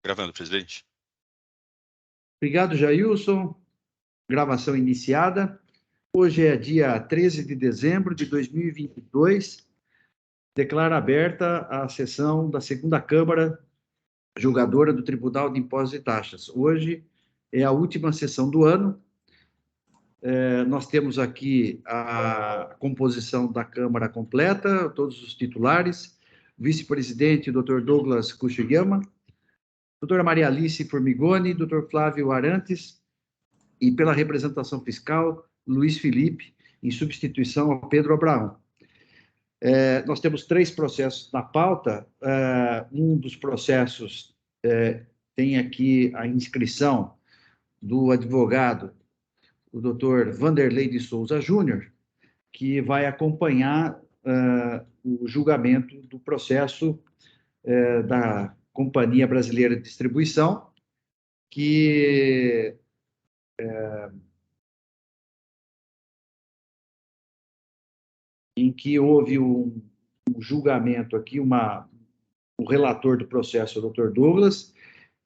Gravando, presidente. Obrigado, Jailson. Gravação iniciada. Hoje é dia 13 de dezembro de 2022. Declaro aberta a sessão da segunda Câmara Julgadora do Tribunal de Impostos e Taxas. Hoje é a última sessão do ano. Nós temos aqui a composição da Câmara completa, todos os titulares. Vice-presidente, Dr. Douglas Kuchiyama, doutora Maria Alice Formigoni, doutor Flávio Arantes, e pela representação fiscal, Luiz Felipe, em substituição ao Pedro Abraão. Nós temos 3 processos na pauta. Um dos processos tem aqui a inscrição do advogado, o doutor Vanderlei de Souza Júnior, que vai acompanhar o julgamento do processo da Companhia Brasileira de Distribuição, em que houve um julgamento aqui, o relator do processo, o Dr. Douglas,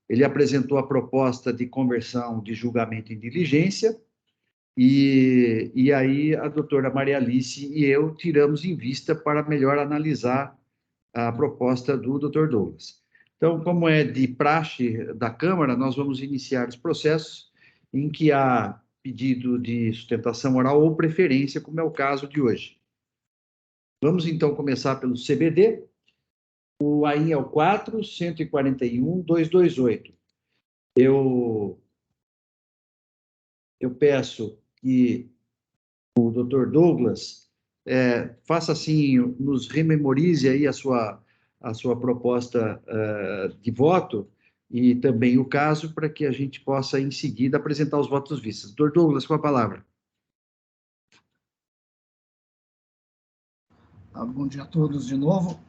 ele apresentou a proposta de conversão de julgamento em diligência, e aí a doutora Maria Alice e eu tiramos em vista para melhor analisar a proposta do Dr. Douglas. Então, como é de praxe da Câmara, nós vamos iniciar os processos em que há pedido de sustentação oral ou preferência, como é o caso de hoje. Vamos, então, começar pelo CBD. O AIN é o 4.141.228. Eu peço que o Dr. Douglas faça assim, nos rememorize aí a sua proposta de voto e também o caso, para que a gente possa, em seguida, apresentar os votos vistos. Dr. Douglas, com a palavra. Bom dia a todos de novo.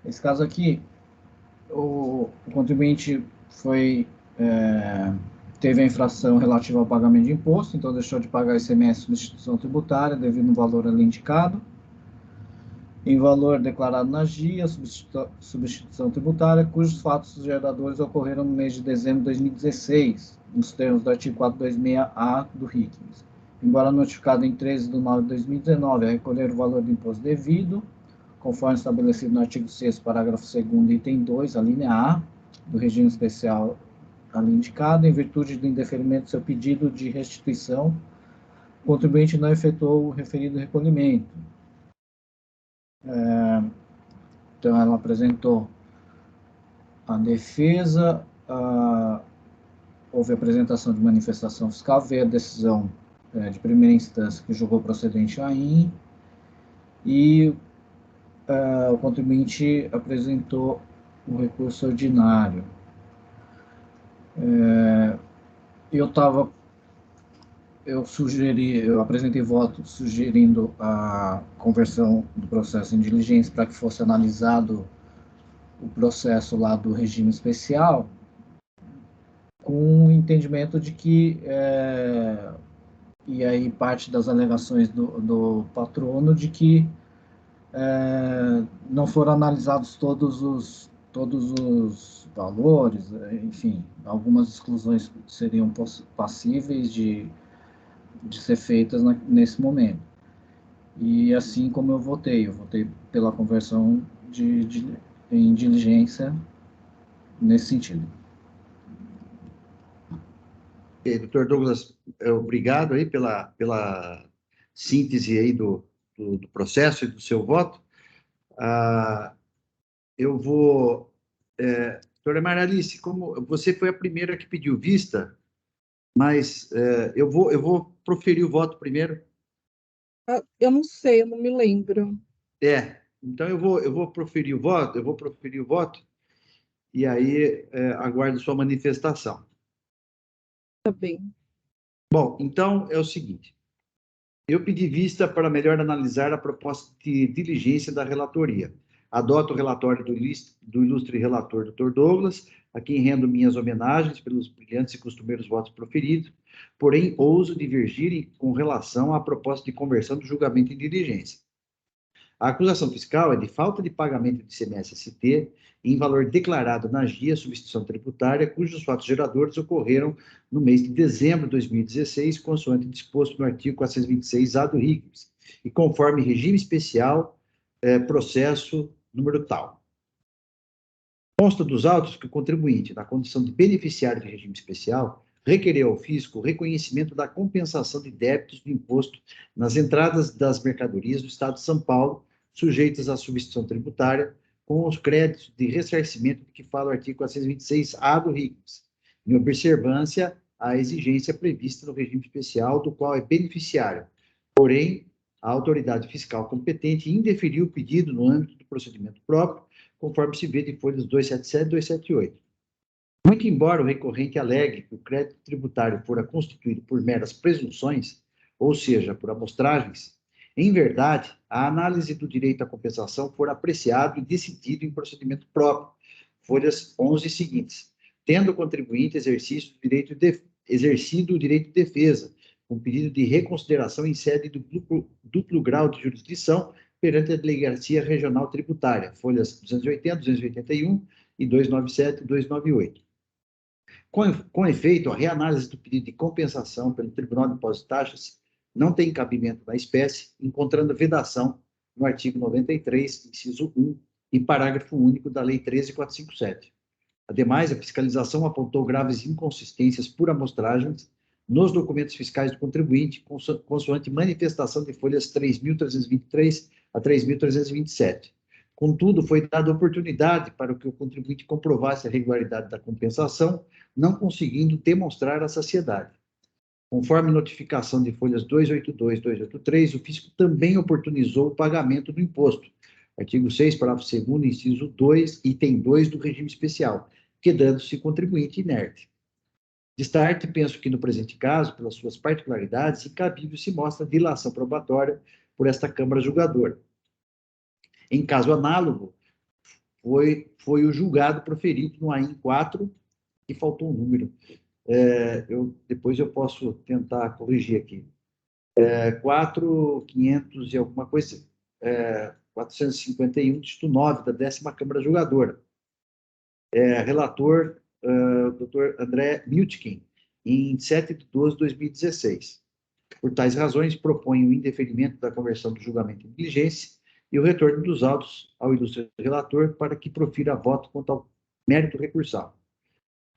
Esse caso aqui, o contribuinte teve a infração relativa ao pagamento de imposto, então deixou de pagar ICMS substituição tributária devido no valor ali indicado, em valor declarado na GIA, substituição tributária, cujos fatos geradores ocorreram no mês de dezembro de 2016, nos termos do artigo 426-A do RICMES. Embora notificado em 13 de nove de 2019 a recolher o valor do imposto devido, conforme estabelecido no artigo 6º, parágrafo 2º, item 2, a linha A, do regime especial ali indicado, em virtude do indeferimento do seu pedido de restituição, o contribuinte não efetuou o referido recolhimento. Então, ela apresentou a defesa, houve apresentação de manifestação fiscal, veio a decisão de primeira instância que julgou procedente a AIN, e o contribuinte apresentou o recurso ordinário. Eu apresentei voto sugerindo a conversão do processo em diligência para que fosse analisado o processo lá do regime especial, com o entendimento de que, e aí parte das alegações do patrono, de que não foram analisados todos os valores, enfim, algumas exclusões seriam passíveis de ser feitas nesse momento. E assim como eu votei pela conversão em diligência nesse sentido. Dr. Douglas, obrigado aí pela síntese aí do processo e do seu voto. Eu vou... doutora Maria Alice, como você foi a primeira que pediu vista, mas eu vou proferir o voto primeiro. Eu não sei, eu não me lembro. Então eu vou proferir o voto, e aí aguardo sua manifestação. Tá bem. Bom, então é o seguinte, eu pedi vista para melhor analisar a proposta de diligência da relatoria. Adoto o relatório do ilustre relator Dr. Douglas, a quem rendo minhas homenagens pelos brilhantes e costumeiros votos proferidos, porém ouso divergir com relação à proposta de conversão do julgamento em diligência. A acusação fiscal é de falta de pagamento de ICMS-ST em valor declarado na GIA substituição tributária, cujos fatos geradores ocorreram no mês de dezembro de 2016, consoante disposto no artigo 426-A do RICS, e conforme regime especial, processo número tal. Consta dos autos que o contribuinte, na condição de beneficiário de regime especial, requereu ao fisco o reconhecimento da compensação de débitos do imposto nas entradas das mercadorias do Estado de São Paulo, sujeitas à substituição tributária, com os créditos de ressarcimento de que fala o artigo 426-A do RICS, em observância à exigência prevista no regime especial do qual é beneficiário. Porém, a autoridade fiscal competente indeferiu o pedido no âmbito do procedimento próprio, conforme se vê de folhas 277 e 278. Muito embora o recorrente alegue que o crédito tributário fora constituído por meras presunções, ou seja, por amostragens, em verdade, a análise do direito à compensação for apreciado e decidido em procedimento próprio, folhas 11 seguintes, tendo o contribuinte exercido o direito de defesa, com pedido de reconsideração em sede do duplo grau de jurisdição perante a Delegacia Regional Tributária, folhas 280, 281 e 297 e 298. Com efeito, a reanálise do pedido de compensação pelo Tribunal de Impostos e Taxas não tem cabimento na espécie, encontrando vedação no artigo 93, inciso 1 e parágrafo único da Lei 13.457. Ademais, a fiscalização apontou graves inconsistências por amostragens nos documentos fiscais do contribuinte, consoante manifestação de folhas 3.323 a 3.327. Contudo, foi dada oportunidade para que o contribuinte comprovasse a regularidade da compensação, não conseguindo demonstrar a saciedade. Conforme notificação de folhas 282 e 283, o fisco também oportunizou o pagamento do imposto. Artigo 6, parágrafo 2º, inciso 2, item 2 do regime especial, quedando-se contribuinte inerte. De start, penso que no presente caso, pelas suas particularidades, incabível se mostra a dilação probatória por esta Câmara Julgadora. Em caso análogo, foi o julgado proferido no AIN 4, e faltou um número. Depois eu posso tentar corrigir aqui. 4.500 e alguma coisa, 451, dígito 9, da 10ª Câmara Julgadora. Relator, Dr. André Miltkin, em 7 de 12 de 2016. Por tais razões, propõe o indeferimento da conversão do julgamento em diligência e o retorno dos autos ao ilustre relator para que profira voto quanto ao mérito recursal.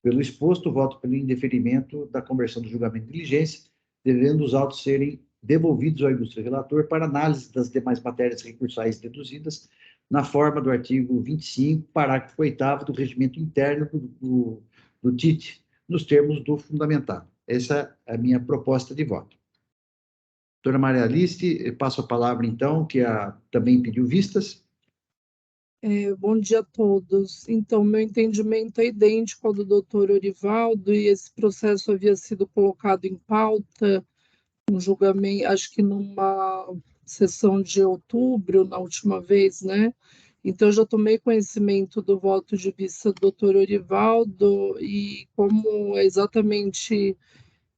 Pelo exposto, voto pelo indeferimento da conversão do julgamento em diligência, devendo os autos serem devolvidos ao ilustre relator para análise das demais matérias recursais deduzidas na forma do artigo 25, parágrafo 8º do regimento interno do TIT, nos termos do fundamentado. Essa é a minha proposta de voto. Doutora Maria Alice, passo a palavra, então, que também pediu vistas. Bom dia a todos. Então, meu entendimento é idêntico ao do doutor Orivaldo, e esse processo havia sido colocado em pauta, um julgamento, acho que numa sessão de outubro, na última vez, né? Então, eu já tomei conhecimento do voto de vista do doutor Orivaldo, e como é exatamente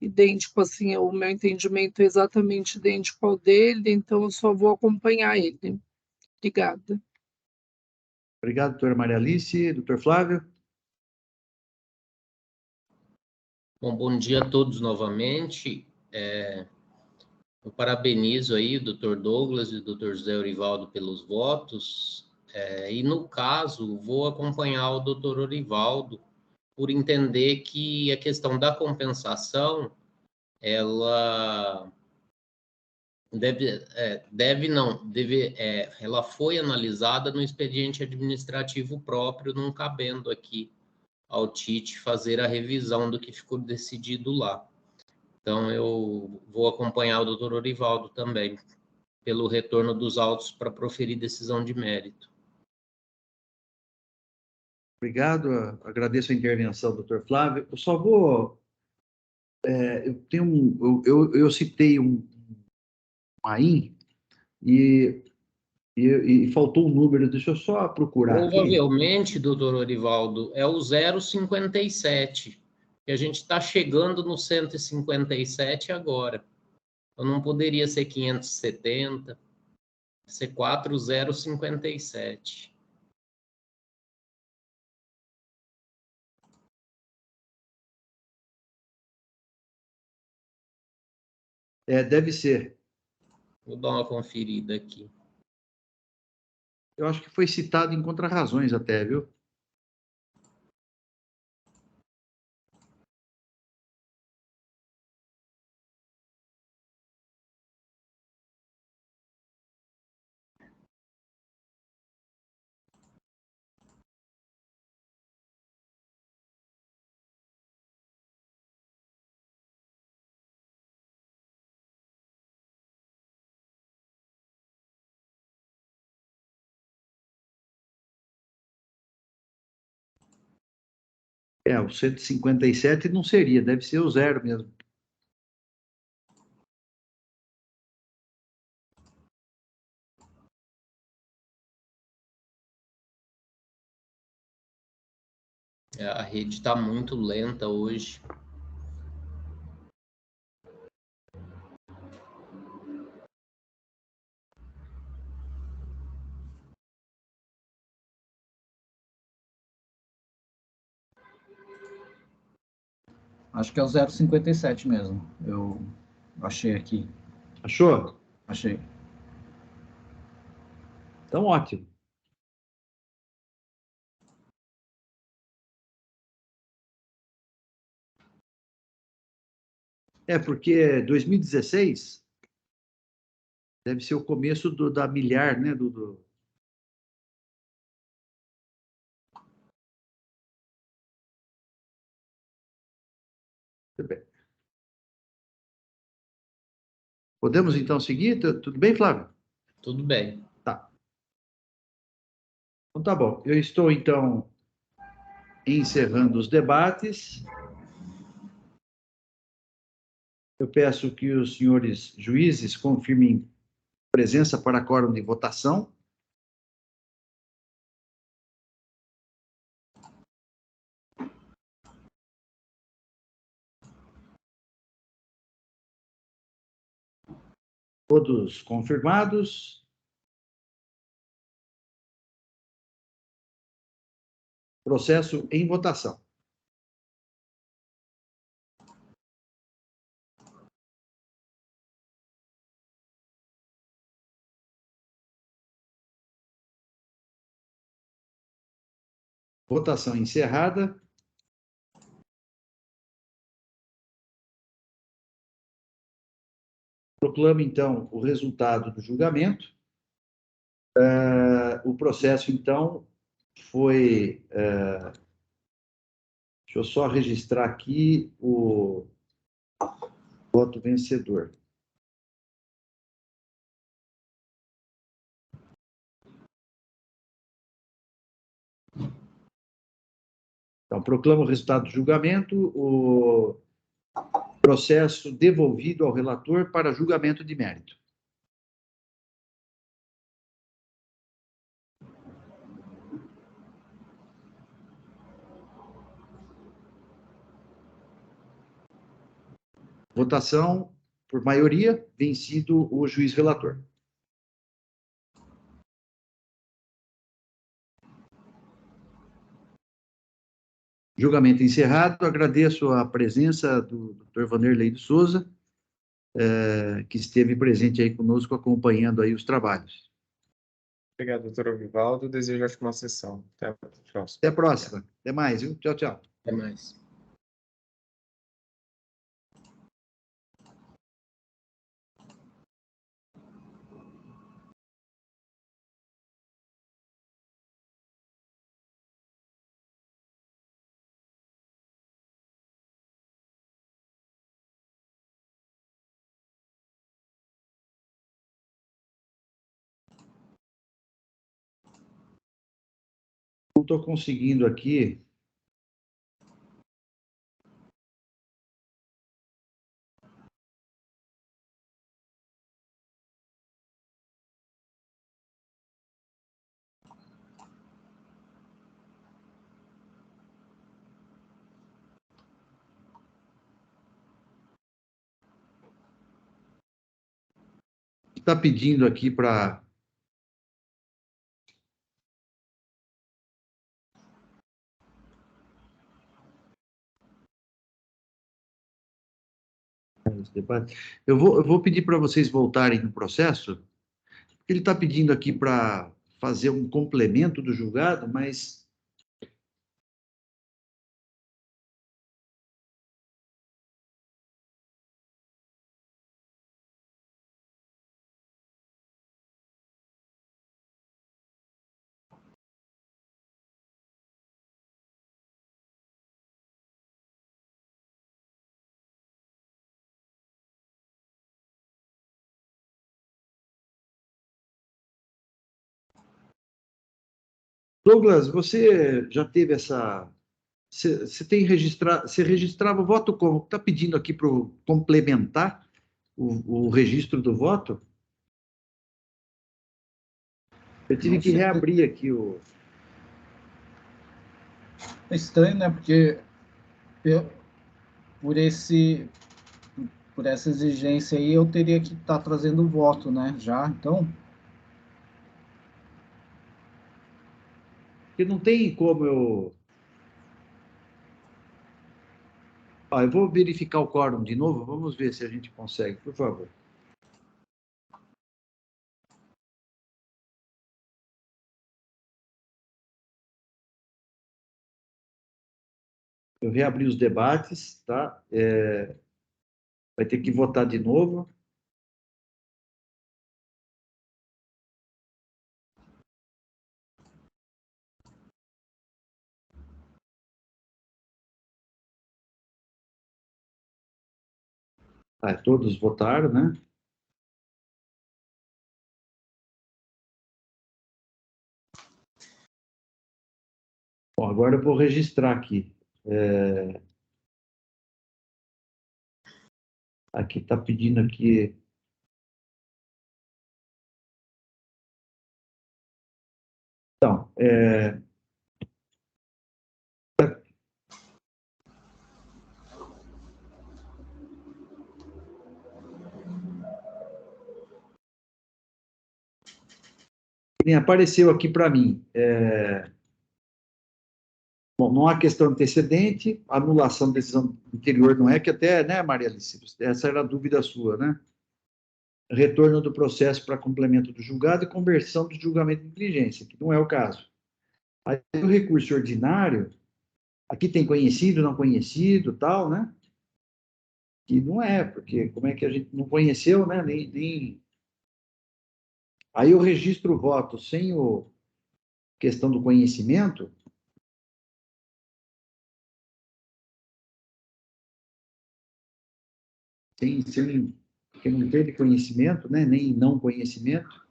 idêntico, assim, o meu entendimento é exatamente idêntico ao dele, então eu só vou acompanhar ele. Obrigada. Obrigado, doutora Maria Alice. Doutor Flávio? Bom dia a todos novamente. Eu parabenizo aí o doutor Douglas e o doutor José Orivaldo pelos votos, e no caso vou acompanhar o doutor Orivaldo por entender que a questão da compensação, ela ela foi analisada no expediente administrativo próprio, não cabendo aqui ao TIT fazer a revisão do que ficou decidido lá. Então, eu vou acompanhar o doutor Orivaldo também, pelo retorno dos autos para proferir decisão de mérito. Obrigado, agradeço a intervenção, doutor Flávio. Eu só vou... eu citei um AIN e faltou um número, deixa eu só procurar Provavelmente, doutor Orivaldo, é o 057, que a gente está chegando no 157 agora. Então, não poderia ser 570. C4057. Deve ser. Vou dar uma conferida aqui. Eu acho que foi citado em contrarrazões até, viu? O 157 não seria, deve ser o 0 mesmo. A rede está muito lenta hoje. Acho que é o 057 mesmo. Eu achei aqui. Achou? Achei. Então, ótimo. Porque 2016 deve ser o começo da milhar, né? Muito bem. Podemos, então, seguir? Tudo bem, Flávio? Tudo bem. Tá. Então, tá bom. Eu estou, então, encerrando os debates. Eu peço que os senhores juízes confirmem presença para quórum de votação. Todos confirmados. Processo em votação. Votação encerrada. Proclamo, então, o resultado do julgamento. O processo, então, foi... deixa eu só registrar aqui o voto vencedor. Então, proclamo o resultado do julgamento, o processo devolvido ao relator para julgamento de mérito. Votação por maioria, vencido o juiz relator. Julgamento encerrado. Agradeço a presença do Dr. Vanderlei de Souza, que esteve presente aí conosco, acompanhando aí os trabalhos. Obrigado, doutor Vivaldo. Desejo ótima sessão. Até a próxima. Até a próxima. Até mais, viu? Tchau, tchau. Até mais. Não estou conseguindo aqui. Está pedindo aqui para Eu vou pedir para vocês voltarem no processo. Ele está pedindo aqui para fazer um complemento do julgado, mas... Douglas, você já teve essa... Você tem registrado... Você registrava o voto como? Está pedindo aqui para complementar o registro do voto? Eu tive que reabrir aqui o... É estranho, né? Porque por essa exigência aí, eu teria que estar trazendo o voto, né? Já, então... Porque não tem como eu... Eu vou verificar o quórum de novo, vamos ver se a gente consegue, por favor. Eu reabri os debates, tá? Vai ter que votar de novo. Todos votaram, né? Bom, agora eu vou registrar aqui. Aqui está pedindo aqui... Então, apareceu aqui para mim. Bom, não há questão antecedente, anulação da decisão anterior não é, que até, né, Maria Alice? Essa era a dúvida sua, né? Retorno do processo para complemento do julgado e conversão do julgamento de diligência, que não é o caso. Aí o recurso ordinário, aqui tem conhecido, não conhecido, tal, né? Que não é, porque como é que a gente não conheceu, né? Aí eu registro o voto sem a questão do conhecimento. Porque não teve conhecimento, né? Nem não conhecimento.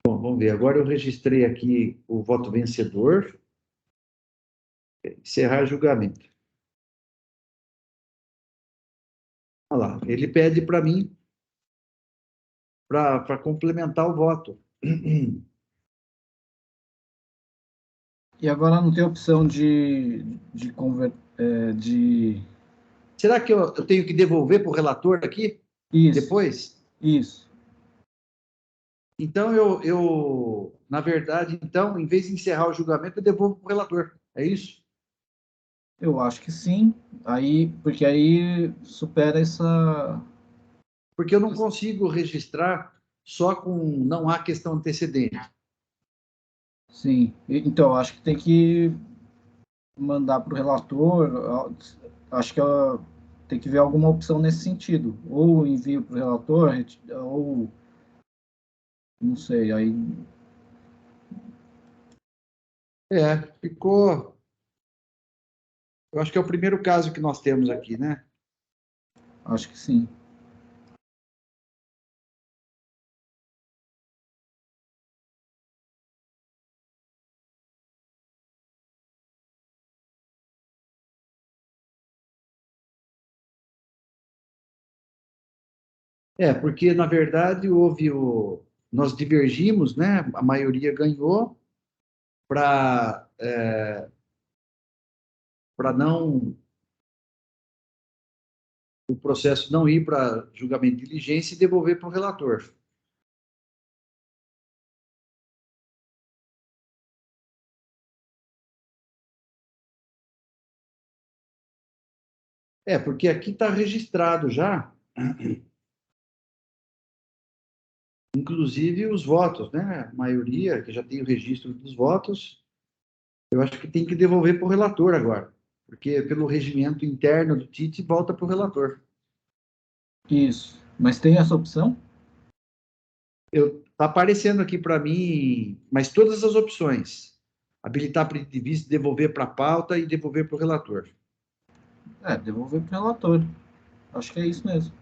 Bom, vamos ver. Agora eu registrei aqui o voto vencedor. Encerrar julgamento. Olha lá, ele pede para mim para complementar o voto. E agora não tem opção Será que eu tenho que devolver para o relator aqui? Isso. Depois? Isso. Então, na verdade, então, em vez de encerrar o julgamento, eu devolvo para o relator. É isso? Eu acho que sim. Porque aí supera essa... Porque eu não consigo registrar só com não há questão antecedente. Sim. Então, acho que tem que mandar para o relator. Acho que tem que ver alguma opção nesse sentido. Ou envio para o relator, ou... Não sei, aí... Ficou... Eu acho que é o primeiro caso que nós temos aqui, né? Acho que sim. Porque, na verdade, nós divergimos, né? A maioria ganhou para não o processo não ir para julgamento de diligência e devolver para o relator. Porque aqui está registrado já, inclusive os votos, né? A maioria, que já tem o registro dos votos, eu acho que tem que devolver para o relator agora, porque pelo regimento interno do TIT volta para o relator. Isso. Mas tem essa opção? Está aparecendo aqui para mim, mas todas as opções. Habilitar pedido de vista, devolver para a pauta e devolver para o relator. Devolver para o relator. Acho que é isso mesmo.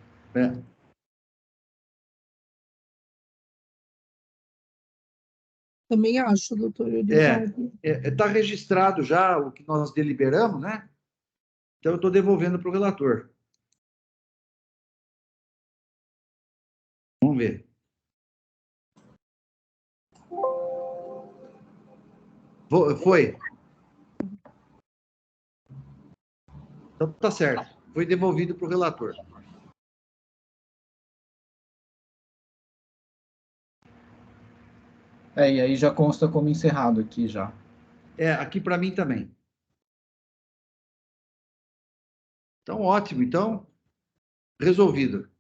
Também acho, doutor Orivaldo. Está registrado já o que nós deliberamos, né? Então, eu estou devolvendo para o relator. Vamos ver. Foi. Então, tá certo. Foi devolvido para o relator. E aí já consta como encerrado aqui já. Aqui para mim também. Então, ótimo. Então, resolvido.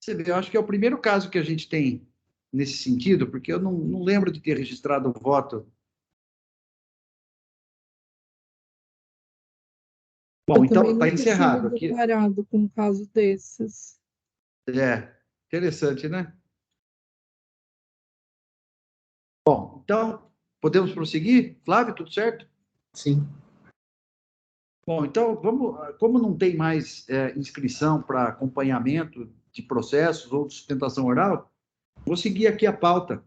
Você vê, eu acho que é o primeiro caso que a gente tem nesse sentido, porque eu não lembro de ter registrado o voto. Bom, então está encerrado aqui. Declarado com um caso desses. Interessante, né? Bom, então, podemos prosseguir? Flávio, tudo certo? Sim. Bom, então, vamos, como não tem mais inscrição para acompanhamento de processos ou de sustentação oral, vou seguir aqui a pauta.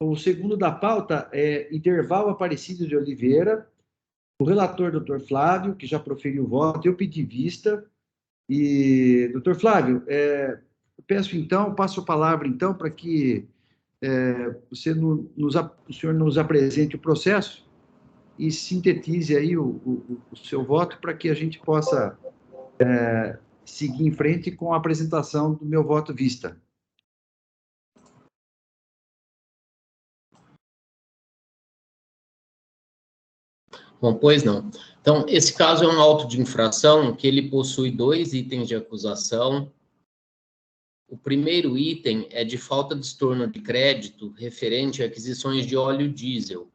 O segundo da pauta é Interval Aparecido de Oliveira, o relator, doutor Flávio, que já proferiu o voto, eu pedi vista. E, doutor Flávio, eu peço então, passo a palavra então para que o senhor nos apresente o processo e sintetize aí o seu voto para que a gente possa seguir em frente com a apresentação do meu voto vista. Bom, pois não. Então, esse caso é um auto de infração que ele possui 2 itens de acusação. O primeiro item é de falta de estorno de crédito referente a aquisições de óleo diesel.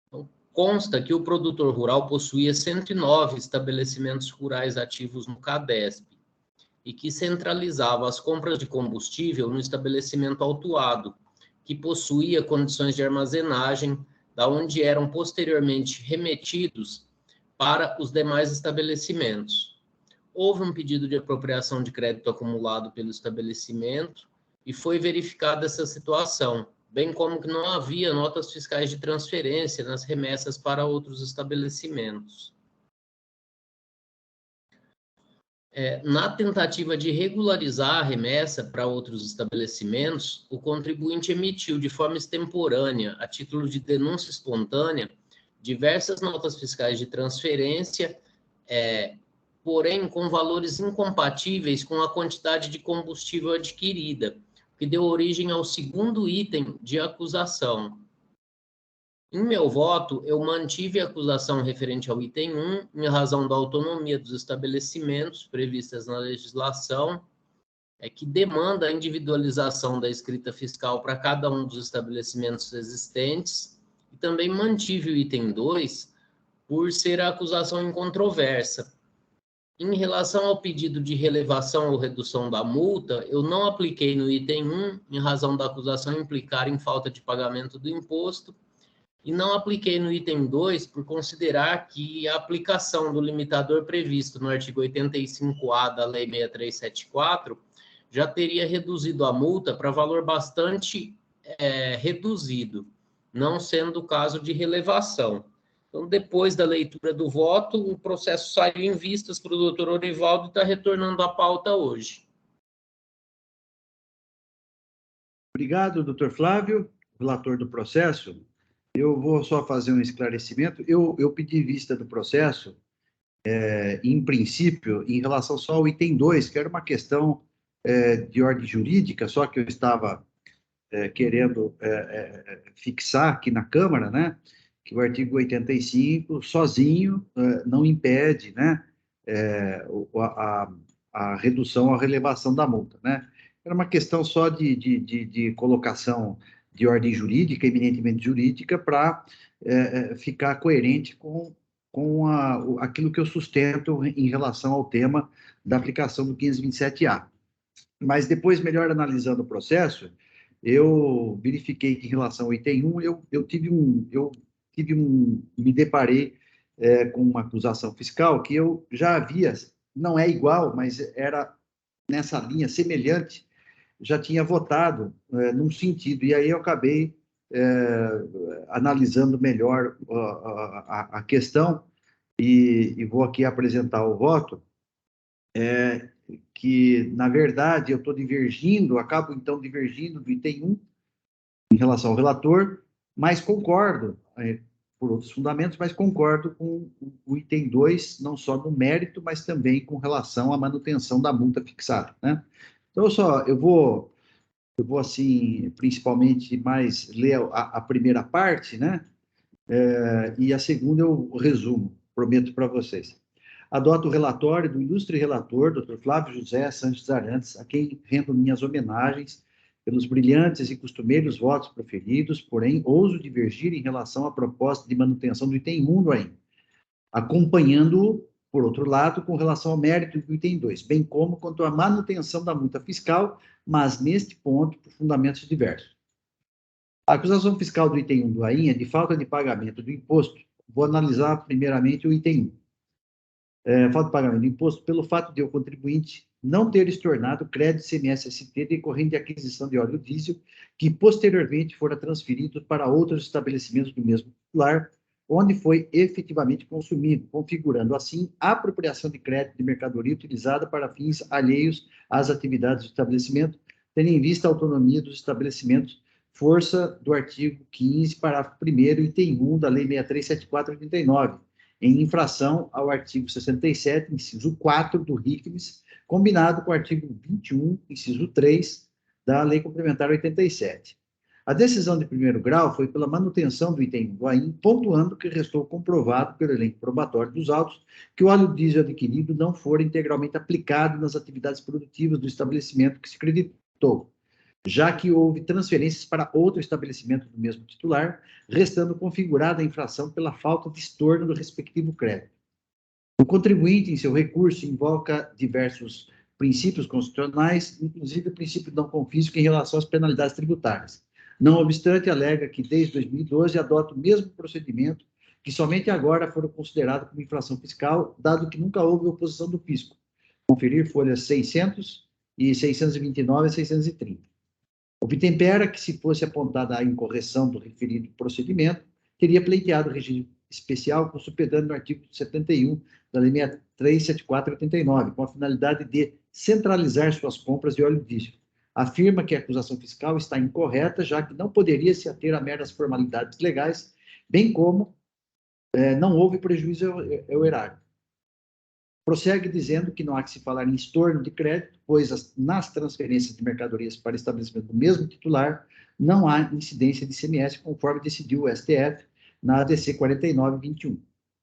Então, consta que o produtor rural possuía 109 estabelecimentos rurais ativos no CADESP e que centralizava as compras de combustível no estabelecimento autuado, que possuía condições de armazenagem, da onde eram posteriormente remetidos para os demais estabelecimentos. Houve um pedido de apropriação de crédito acumulado pelo estabelecimento e foi verificada essa situação, bem como que não havia notas fiscais de transferência nas remessas para outros estabelecimentos. Na tentativa de regularizar a remessa para outros estabelecimentos, o contribuinte emitiu de forma extemporânea, a título de denúncia espontânea, diversas notas fiscais de transferência, porém com valores incompatíveis com a quantidade de combustível adquirida, que deu origem ao segundo item de acusação. Em meu voto, eu mantive a acusação referente ao item 1, em razão da autonomia dos estabelecimentos previstas na legislação, que demanda a individualização da escrita fiscal para cada um dos estabelecimentos existentes, e também mantive o item 2, por ser a acusação incontroversa. Em relação ao pedido de relevação ou redução da multa, eu não apliquei no item 1, em razão da acusação implicar em falta de pagamento do imposto, e não apliquei no item 2 por considerar que a aplicação do limitador previsto no artigo 85A da Lei 6374 já teria reduzido a multa para valor bastante reduzido, não sendo o caso de relevação. Então, depois da leitura do voto, o processo saiu em vistas para o doutor Orivaldo e está retornando à pauta hoje. Obrigado, doutor Flávio, relator do processo. Eu vou só fazer um esclarecimento. Eu pedi vista do processo, em princípio, em relação só ao item 2, que era uma questão de ordem jurídica, só que eu estava querendo fixar aqui na Câmara, né? que o artigo 85, sozinho, não impede, né, a redução, a relevação da multa, né? Era uma questão só de colocação de ordem jurídica, eminentemente jurídica, para ficar coerente com aquilo que eu sustento em relação ao tema da aplicação do 527A. Mas depois, melhor analisando o processo, eu verifiquei que em relação ao item 1, me deparei com uma acusação fiscal que eu já havia, não é igual, mas era nessa linha semelhante, já tinha votado num sentido, e aí eu acabei analisando melhor a questão, e vou aqui apresentar o voto, que, na verdade, eu estou acabo, então, divergindo do item 1 em relação ao relator, mas concordo, por outros fundamentos, mas concordo com o item 2, não só no mérito, mas também com relação à manutenção da multa fixada, né? Então, eu vou assim, principalmente, mais ler a primeira parte, né? E a segunda eu resumo, prometo para vocês. Adoto o relatório do ilustre relator, Dr. Flávio José Santos Arantes, a quem rendo minhas homenagens pelos brilhantes e costumeiros votos proferidos, porém, ouso divergir em relação à proposta de manutenção do item 1 do AIM, acompanhando-o, por outro lado, com relação ao mérito do item 2, bem como quanto à manutenção da multa fiscal, mas, neste ponto, por fundamentos diversos. A acusação fiscal do item 1 do AIM é de falta de pagamento do imposto. Vou analisar primeiramente o item 1. Falta de pagamento do imposto pelo fato de o contribuinte não ter estornado crédito CMS-ST decorrente de aquisição de óleo diesel, que posteriormente fora transferido para outros estabelecimentos do mesmo titular, onde foi efetivamente consumido, configurando assim a apropriação de crédito de mercadoria utilizada para fins alheios às atividades do estabelecimento, tendo em vista a autonomia dos estabelecimentos, força do artigo 15, parágrafo 1º, item 1 da Lei 6374/89, em infração ao artigo 67, inciso 4 do RICMES, combinado com o artigo 21, inciso 3 da Lei Complementar 87. A decisão de primeiro grau foi pela manutenção do item do AIM, pontuando que restou comprovado pelo elenco probatório dos autos que o óleo diesel adquirido não fora integralmente aplicado nas atividades produtivas do estabelecimento que se creditou, já que houve transferências para outro estabelecimento do mesmo titular, restando configurada a infração pela falta de estorno do respectivo crédito. O contribuinte, em seu recurso, invoca diversos princípios constitucionais, inclusive o princípio não confisco em relação às penalidades tributárias. Não obstante, alega que, desde 2012, adota o mesmo procedimento, que somente agora foram considerados como infração fiscal, dado que nunca houve oposição do fisco. Conferir folhas 600 e 629 a 630. Obtempera que, se fosse apontada a incorreção do referido procedimento, teria pleiteado regime especial, consolidando no artigo 71 da Lei 6374/89, com a finalidade de centralizar suas compras de óleo diesel. Afirma que a acusação fiscal está incorreta, já que não poderia se ater a meras formalidades legais, bem como não houve prejuízo ao erário. Prossegue dizendo que não há que se falar em estorno de crédito, pois nas transferências de mercadorias para estabelecimento do mesmo titular, não há incidência de ICMS, conforme decidiu o STF na ADC 49/21.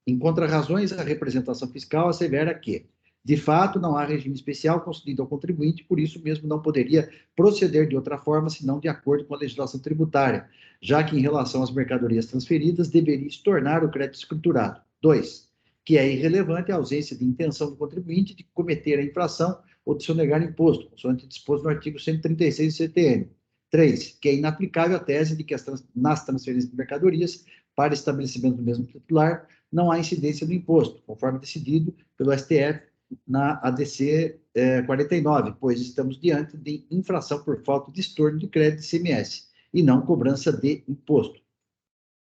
Em contrarrazões, a representação fiscal assevera que, de fato, não há regime especial concedido ao contribuinte, por isso mesmo não poderia proceder de outra forma, senão de acordo com a legislação tributária, já que, em relação às mercadorias transferidas, deveria estornar o crédito escriturado. 2. Que é irrelevante a ausência de intenção do contribuinte de cometer a infração ou de sonegar imposto, consoante disposto no artigo 136 do CTN. 3. Que é inaplicável a tese de que nas transferências de mercadorias para estabelecimento do mesmo titular não há incidência do imposto, conforme decidido pelo STF na ADC 49, pois estamos diante de infração por falta de estorno de crédito de ICMS e não cobrança de imposto,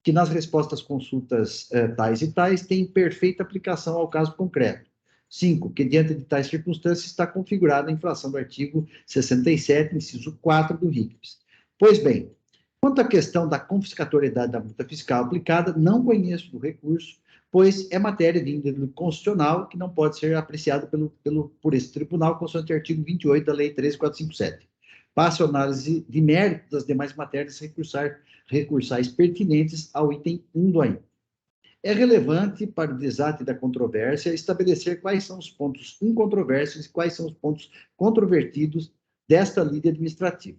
que nas respostas consultas tais e tais tem perfeita aplicação ao caso concreto. 5. Que diante de tais circunstâncias está configurada a infração do artigo 67, inciso 4 do RICMES. Pois bem, quanto à questão da confiscatoriedade da multa fiscal aplicada, não conheço do recurso, pois é matéria de índole constitucional que não pode ser apreciada por esse tribunal, consoante o artigo 28 da Lei 13.457. Passo a análise de mérito das demais matérias recursais pertinentes ao item 1 do AIM. é relevante para o desate da controvérsia estabelecer quais são os pontos incontroversos e quais são os pontos controvertidos desta lide administrativa.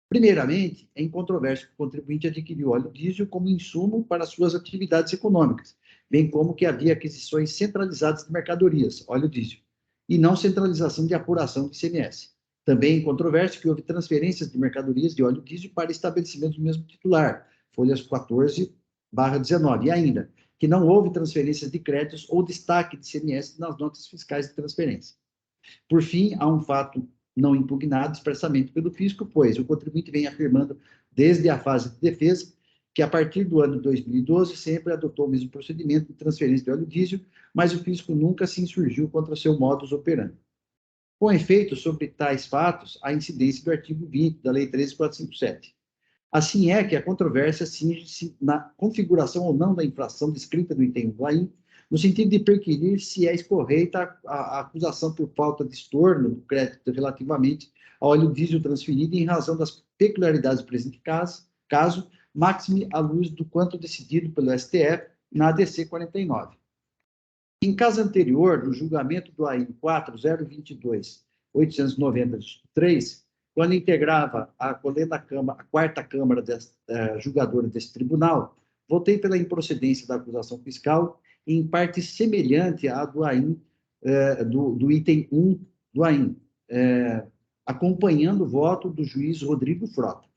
Primeiramente, é incontroverso que o contribuinte adquiriu óleo diesel como insumo para suas atividades econômicas, bem como que havia aquisições centralizadas de mercadorias, óleo diesel, e não centralização de apuração de ICMS. Também é incontroverso que houve transferências de mercadorias de óleo diesel para estabelecimentos do mesmo titular, folhas 14/19, e ainda, que não houve transferências de créditos ou destaque de ICMS nas notas fiscais de transferência. Por fim, há um fato não impugnado expressamente pelo fisco, pois o contribuinte vem afirmando desde a fase de defesa que a partir do ano 2012 sempre adotou o mesmo procedimento de transferência de óleo diesel, mas o fisco nunca se insurgiu contra seu modus operandi. Com efeito sobre tais fatos, a incidência do artigo 20 da Lei 13.457. Assim é que a controvérsia cinge-se na configuração ou não da infração descrita no item 1, no sentido de perquirir se é correta a acusação por falta de estorno do crédito relativamente ao óleo diesel transferido em razão das peculiaridades do presente caso, máxime à luz do quanto decidido pelo STF na ADC 49. Em caso anterior, no julgamento do AIN 4.022.890-3, quando integrava a quarta Câmara julgadora desse tribunal, votei pela improcedência da acusação fiscal em parte semelhante à do AIN, do item 1 do AIN, acompanhando o voto do juiz Rodrigo Frota.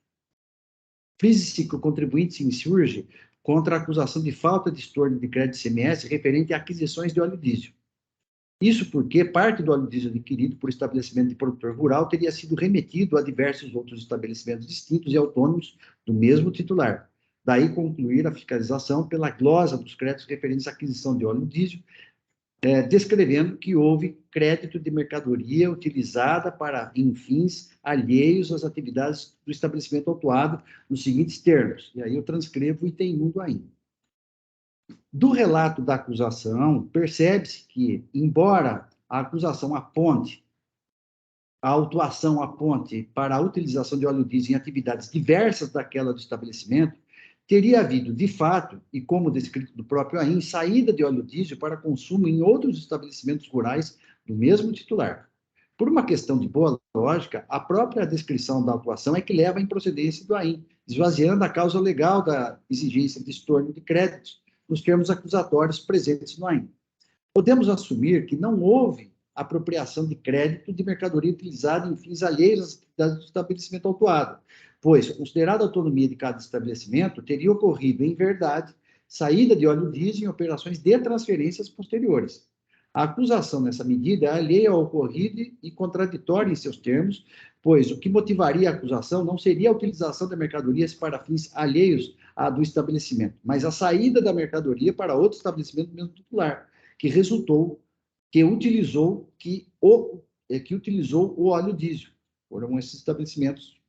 Frise-se que o contribuinte se insurge contra a acusação de falta de estorno de crédito ICMS referente a aquisições de óleo diesel. Isso porque parte do óleo diesel adquirido por estabelecimento de produtor rural teria sido remetido a diversos outros estabelecimentos distintos e autônomos do mesmo titular. Daí concluir a fiscalização pela glosa dos créditos referentes à aquisição de óleo diesel, descrevendo que houve crédito de mercadoria utilizada para fins alheios às atividades do estabelecimento autuado nos seguintes termos. E aí eu transcrevo o item 1 do AIN. Do relato da acusação, percebe-se que, embora a acusação aponte, a autuação aponte para a utilização de óleo diesel em atividades diversas daquela do estabelecimento, teria havido, de fato, e como descrito no próprio AIN, saída de óleo diesel para consumo em outros estabelecimentos rurais do mesmo titular. Por uma questão de boa lógica, a própria descrição da autuação é que leva à improcedência do AIN, esvaziando a causa legal da exigência de estorno de créditos nos termos acusatórios presentes no AIN. Podemos assumir que não houve apropriação de crédito de mercadoria utilizada em fins alheios às atividades do estabelecimento autuado, pois, considerada a autonomia de cada estabelecimento, teria ocorrido, em verdade, saída de óleo diesel em operações de transferências posteriores. A acusação nessa medida é alheia ao ocorrido e contraditória em seus termos, pois o que motivaria a acusação não seria a utilização de mercadorias para fins alheios à do estabelecimento, mas a saída da mercadoria para outro estabelecimento do mesmo titular, que utilizou o óleo diesel. Foram esses estabelecimentos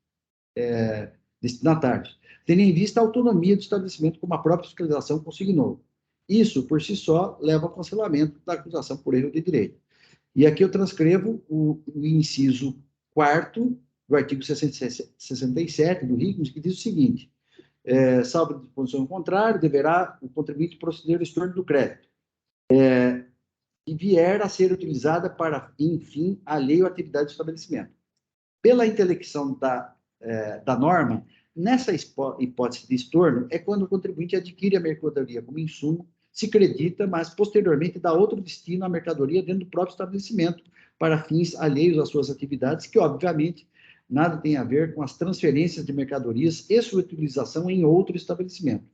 destinatários, tendo em vista a autonomia do estabelecimento, como a própria fiscalização consignou. Isso, por si só, leva ao cancelamento da acusação por erro de direito. E aqui eu transcrevo o inciso 4º do artigo 67 do RICMS, que diz o seguinte: salvo disposição contrária, deverá o contribuinte proceder ao estorno do crédito, que vier a ser utilizada para, enfim, alheio à atividade do estabelecimento. Pela intelecção da norma, nessa hipótese de estorno, é quando o contribuinte adquire a mercadoria como insumo, se acredita, mas posteriormente dá outro destino à mercadoria dentro do próprio estabelecimento, para fins alheios às suas atividades, que, obviamente, nada tem a ver com as transferências de mercadorias e sua utilização em outro estabelecimento.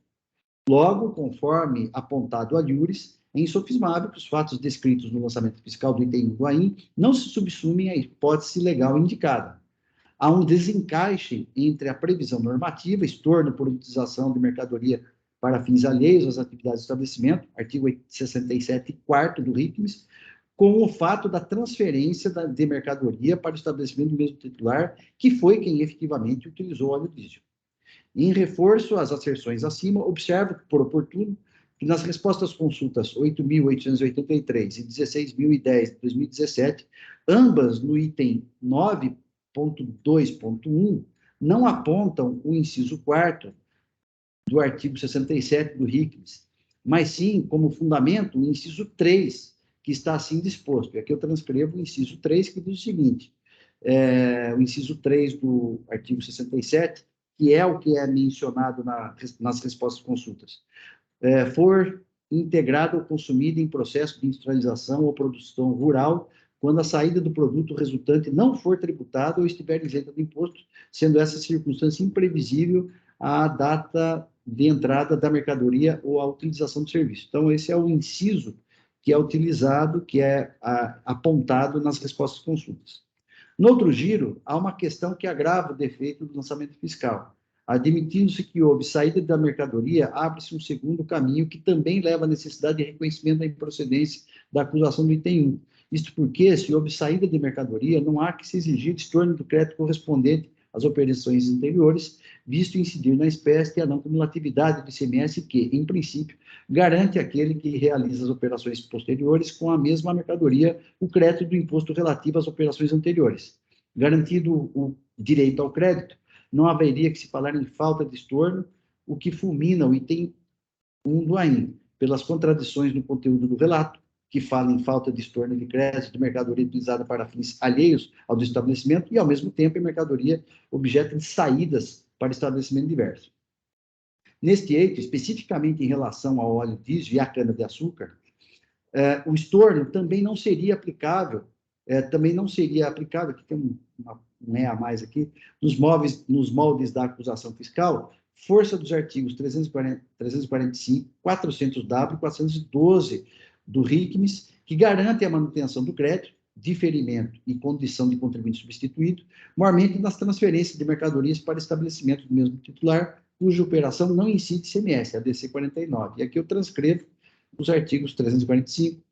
Logo, conforme apontado a iuris, é insofismável que os fatos descritos no lançamento fiscal do item 1 do AIN não se subsumem à hipótese legal indicada. Há um desencaixe entre a previsão normativa, estorno por utilização de mercadoria para fins alheios às atividades do estabelecimento, artigo 67, 4º do RICMS, com o fato da transferência de mercadoria para o estabelecimento do mesmo titular, que foi quem efetivamente utilizou o óleo diesel. Em reforço às asserções acima, observo, por oportuno, que nas respostas às consultas 8.883 e 16.010 de 2017, ambas no item 9.2.1, não apontam o inciso 4º do artigo 67 do RICMES, mas sim como fundamento o inciso 3, que está assim disposto. E aqui eu transcrevo o inciso 3, que diz o seguinte, o inciso 3 do artigo 67, que é o que é mencionado nas respostas consultas, for integrado ou consumido em processo de industrialização ou produção rural, quando a saída do produto resultante não for tributada ou estiver isenta do imposto, sendo essa circunstância imprevisível à data de entrada da mercadoria ou à utilização do serviço. Então, esse é o inciso que é utilizado, que é apontado nas respostas consultas. No outro giro, há uma questão que agrava o defeito do lançamento fiscal. Admitindo-se que houve saída da mercadoria, abre-se um segundo caminho que também leva à necessidade de reconhecimento da improcedência da acusação do item 1. Isto porque, se houve saída de mercadoria, não há que se exigir estorno do crédito correspondente às operações anteriores, visto incidir na espécie a não cumulatividade do ICMS que, em princípio, garante àquele que realiza as operações posteriores com a mesma mercadoria o crédito do imposto relativo às operações anteriores. Garantido o direito ao crédito, não haveria que se falar em falta de estorno, o que fulmina o item 1 do AIN, pelas contradições no conteúdo do relato, que fala em falta de estorno de crédito de mercadoria utilizada para fins alheios ao do estabelecimento e, ao mesmo tempo, em mercadoria objeto de saídas para estabelecimento diverso. Neste eito, especificamente em relação ao óleo diesel e à cana-de-açúcar, o estorno também não seria aplicável, aqui tem um a mais aqui, nos moldes da acusação fiscal, força dos artigos 345, 400W e 412 do RICMES, que garante a manutenção do crédito, diferimento e condição de contribuinte substituído, maiormente nas transferências de mercadorias para estabelecimento do mesmo titular, cuja operação não incide ICMS, a DC 49. E aqui eu transcrevo os artigos 345,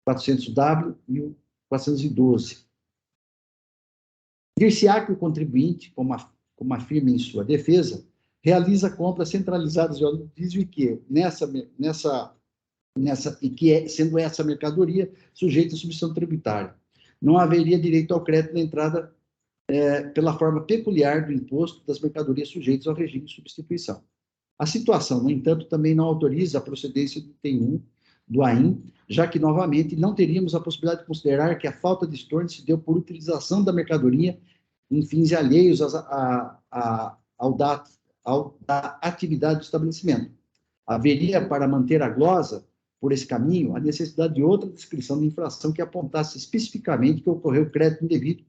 400W e o 412. Dir-se-á que o contribuinte, como afirma em sua defesa, realiza compras centralizadas de óleo diesel e que, sendo essa mercadoria sujeita à substituição tributária. Não haveria direito ao crédito na entrada pela forma peculiar do imposto das mercadorias sujeitas ao regime de substituição. A situação, no entanto, também não autoriza a procedência do item 1 do AIN, já que, novamente, não teríamos a possibilidade de considerar que a falta de estorno se deu por utilização da mercadoria em fins alheios da atividade do estabelecimento. Haveria, para manter a glosa por esse caminho, a necessidade de outra descrição de infração que apontasse especificamente que ocorreu crédito indevido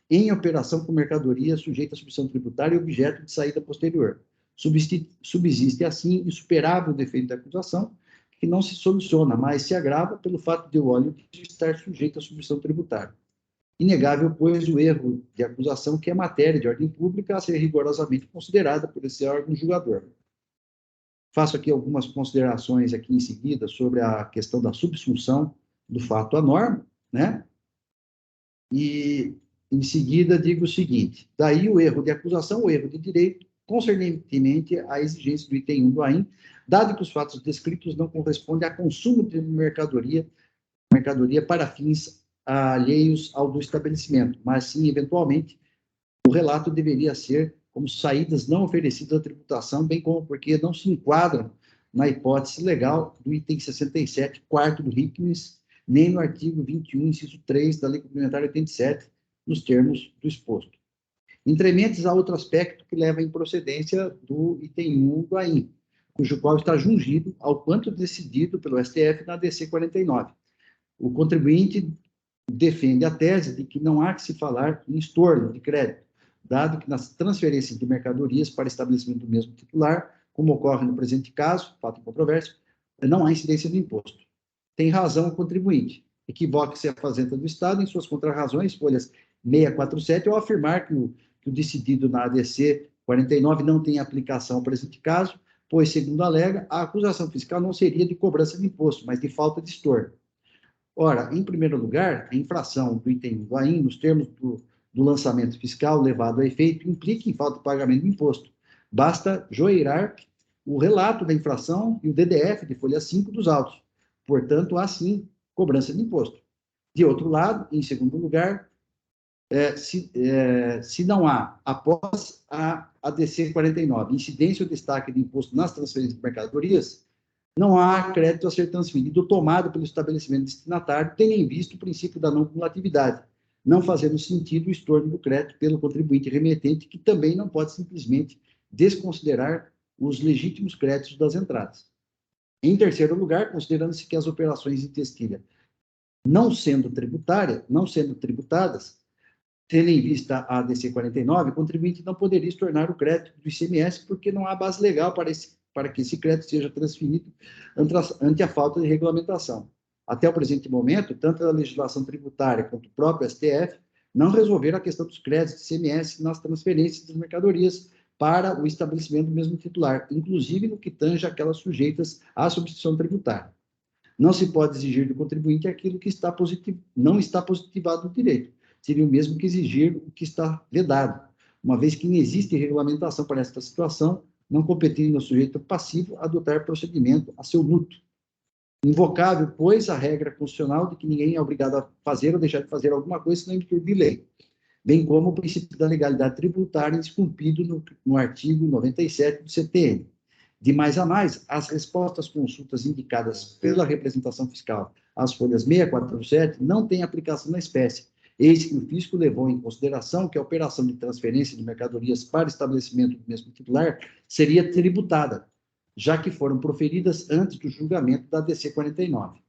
em operação com mercadoria sujeita à substituição tributária e objeto de saída posterior. Subsiste, assim, insuperável defeito da acusação, que não se soluciona, mas se agrava pelo fato de o óleo estar sujeito à substituição tributária. Inegável, pois, o erro de acusação, que é matéria de ordem pública a ser rigorosamente considerada por esse órgão julgador. Faço aqui algumas considerações aqui em seguida sobre a questão da subsunção do fato à norma, né? E, em seguida, digo o seguinte, daí o erro de acusação, o erro de direito, concernentemente à exigência do item 1 do AIN, dado que os fatos descritos não correspondem a consumo de mercadoria para fins alheios ao do estabelecimento, mas sim, eventualmente, o relato deveria ser como saídas não oferecidas à tributação, bem como porque não se enquadram na hipótese legal do item 67, quarto do RICMES, nem no artigo 21, inciso 3 da Lei Complementar 87, nos termos do exposto. Entrementes, há outro aspecto que leva à improcedência do item 1 do AIN, cujo qual está jungido ao quanto decidido pelo STF na DC 49. O contribuinte defende a tese de que não há que se falar em estorno de crédito, dado que nas transferências de mercadorias para estabelecimento do mesmo titular, como ocorre no presente caso, fato controverso, não há incidência do imposto. Tem razão o contribuinte. Equivoca-se a Fazenda do Estado em suas contrarrazões, folhas 647, ao afirmar que o decidido na ADC 49 não tem aplicação ao presente caso, pois, segundo alega, a acusação fiscal não seria de cobrança de imposto, mas de falta de estorno. Ora, em primeiro lugar, a infração do item do AIN, nos termos do lançamento fiscal levado a efeito, implica em falta de pagamento de imposto. Basta joeirar o relato da infração e o DDF de folha 5 dos autos. Portanto, há sim cobrança de imposto. De outro lado, em segundo lugar, se não há, após a ADC 49, incidência ou destaque de imposto nas transferências de mercadorias, não há crédito a ser transferido tomado pelo estabelecimento destinatário, tendo em vista o princípio da não cumulatividade, não fazendo sentido o estorno do crédito pelo contribuinte remetente, que também não pode simplesmente desconsiderar os legítimos créditos das entradas. Em terceiro lugar, considerando-se que as operações em textilha não sendo tributadas, tendo em vista a ADC 49, o contribuinte não poderia estornar o crédito do ICMS porque não há base legal para que esse crédito seja transferido ante a falta de regulamentação. Até o presente momento, tanto a legislação tributária quanto o próprio STF não resolveram a questão dos créditos de ICMS nas transferências das mercadorias para o estabelecimento do mesmo titular, inclusive no que tange aquelas sujeitas à substituição tributária. Não se pode exigir do contribuinte aquilo que não está positivado no direito. Seria o mesmo que exigir o que está vedado, uma vez que não existe regulamentação para esta situação, não competindo ao sujeito passivo adotar procedimento a seu luto. Invocável, pois, a regra constitucional de que ninguém é obrigado a fazer ou deixar de fazer alguma coisa se não emitir de lei, bem como o princípio da legalidade tributária esculpido no artigo 97 do CTN. De mais a mais, as respostas às consultas indicadas pela representação fiscal às folhas 647 não têm aplicação na espécie, eis que o fisco levou em consideração que a operação de transferência de mercadorias para estabelecimento do mesmo titular seria tributada, já que foram proferidas antes do julgamento da ADC 49.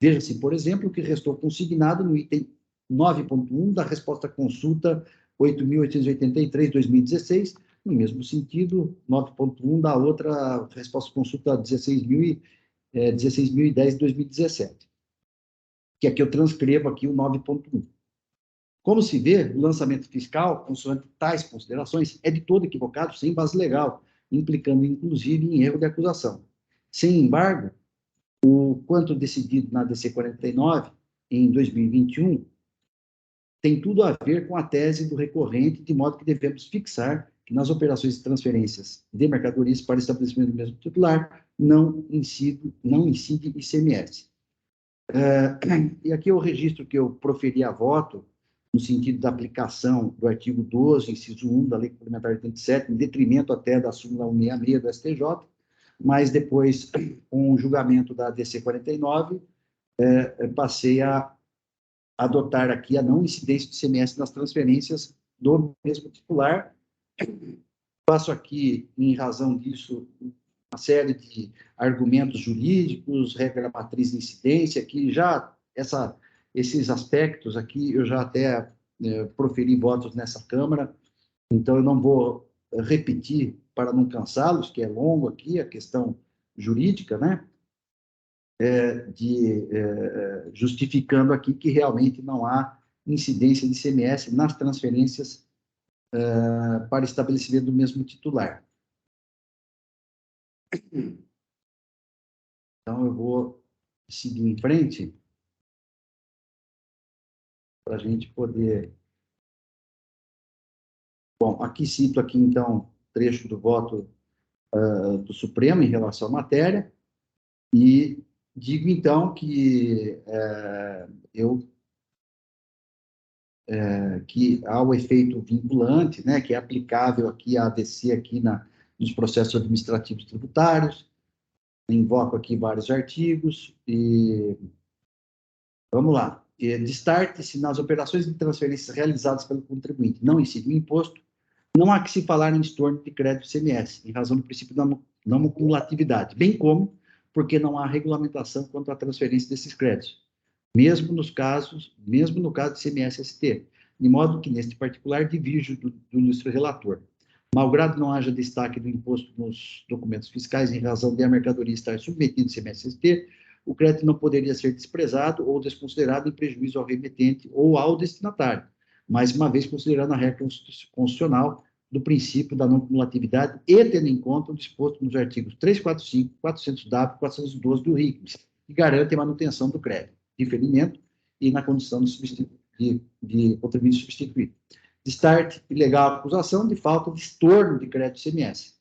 Veja-se, por exemplo, o que restou consignado no item 9.1 da resposta à consulta 8.883/2016, no mesmo sentido, 9.1 da outra resposta à consulta 16.010/2017, que aqui eu transcrevo aqui o 9.1. Como se vê, o lançamento fiscal, consoante tais considerações, é de todo equivocado, sem base legal, implicando, inclusive, em erro de acusação. Sem embargo, o quanto decidido na DC 49, em 2021, tem tudo a ver com a tese do recorrente, de modo que devemos fixar que nas operações de transferências de mercadorias para estabelecimento do mesmo titular não incide ICMS. E aqui é o registro que eu proferi a voto, no sentido da aplicação do artigo 12, inciso 1 da Lei Complementar 87, em detrimento até da súmula 166 do STJ, mas depois, com o julgamento da DC 49, passei a adotar aqui a não incidência de ICMS nas transferências do mesmo titular. Faço aqui, em razão disso, uma série de argumentos jurídicos, regra matriz de incidência, que já esses aspectos aqui eu já até proferi votos nessa Câmara, então eu não vou repetir para não cansá-los, que é longo aqui, a questão jurídica, né? Justificando aqui que realmente não há incidência de ICMS nas transferências para estabelecimento do mesmo titular. Então, eu vou seguir em frente para a gente poder... Bom, aqui cito aqui, então, trecho do voto do Supremo em relação à matéria e digo, então, que que há o efeito vinculante, né, que é aplicável aqui à ADC aqui nos processos administrativos tributários. Invoco aqui vários artigos e vamos lá. Destarte-se nas operações de transferências realizadas pelo contribuinte não incide o imposto, não há que se falar em estorno de crédito ICMS, em razão do princípio da não cumulatividade, bem como porque não há regulamentação quanto à transferência desses créditos, mesmo no caso de ICMS-ST, de modo que, neste particular, divirjo do ilustre relator. Malgrado não haja destaque do imposto nos documentos fiscais em razão de a mercadoria estar submetida ao ICMS-ST, o crédito não poderia ser desprezado ou desconsiderado em prejuízo ao remetente ou ao destinatário, mais uma vez considerando a regra constitucional do princípio da não cumulatividade e tendo em conta o disposto nos artigos 345, 400W e 412 do RICMES, que garante a manutenção do crédito, diferimento e na condição de contribuinte substituído. Destarte ilegal acusação de falta de estorno de crédito ICMS.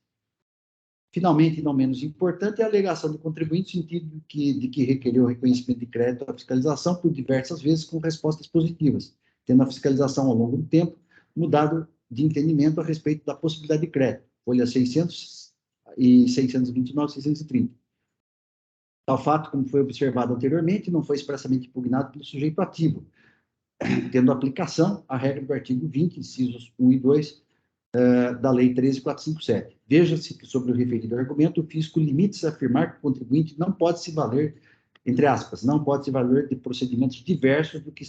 Finalmente, e não menos importante, é a alegação do contribuinte no sentido de que requereu reconhecimento de crédito à fiscalização por diversas vezes com respostas positivas, tendo a fiscalização ao longo do tempo mudado de entendimento a respeito da possibilidade de crédito, folha 600 e 629, 630. Tal fato, como foi observado anteriormente, não foi expressamente impugnado pelo sujeito ativo, tendo aplicação à regra do artigo 20, incisos 1 e 2, da Lei 13.457. Veja-se que, sobre o referido argumento, o fisco limita-se a afirmar que o contribuinte não pode se valer, entre aspas, não pode se valer de procedimentos diversos do que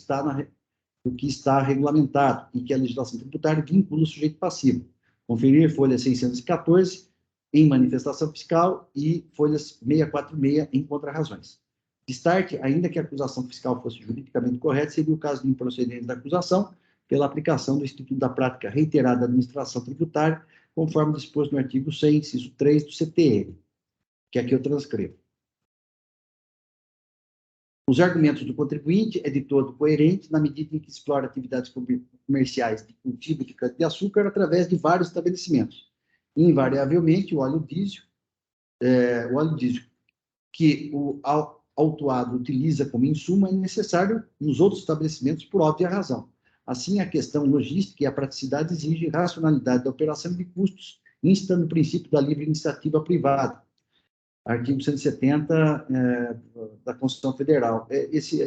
está regulamentado e que a legislação tributária vincula o sujeito passivo. Conferir folha 614 em manifestação fiscal e folhas 646 em contrarrazões. Destarte, ainda que a acusação fiscal fosse juridicamente correta, seria o caso de improcedência da acusação pela aplicação do Instituto da Prática Reiterada da Administração Tributária, conforme disposto no artigo 100, inciso 3 do CTN, que aqui eu transcrevo. Os argumentos do contribuinte é de todo coerente na medida em que explora atividades comerciais de cultivo de cana-de-açúcar através de vários estabelecimentos. Invariavelmente, o óleo diesel que o autuado utiliza como insumo é necessário nos outros estabelecimentos por óbvia razão. Assim, a questão logística e a praticidade exigem racionalidade da operação de custos, instando o princípio da livre iniciativa privada. Artigo 170 da Constituição Federal.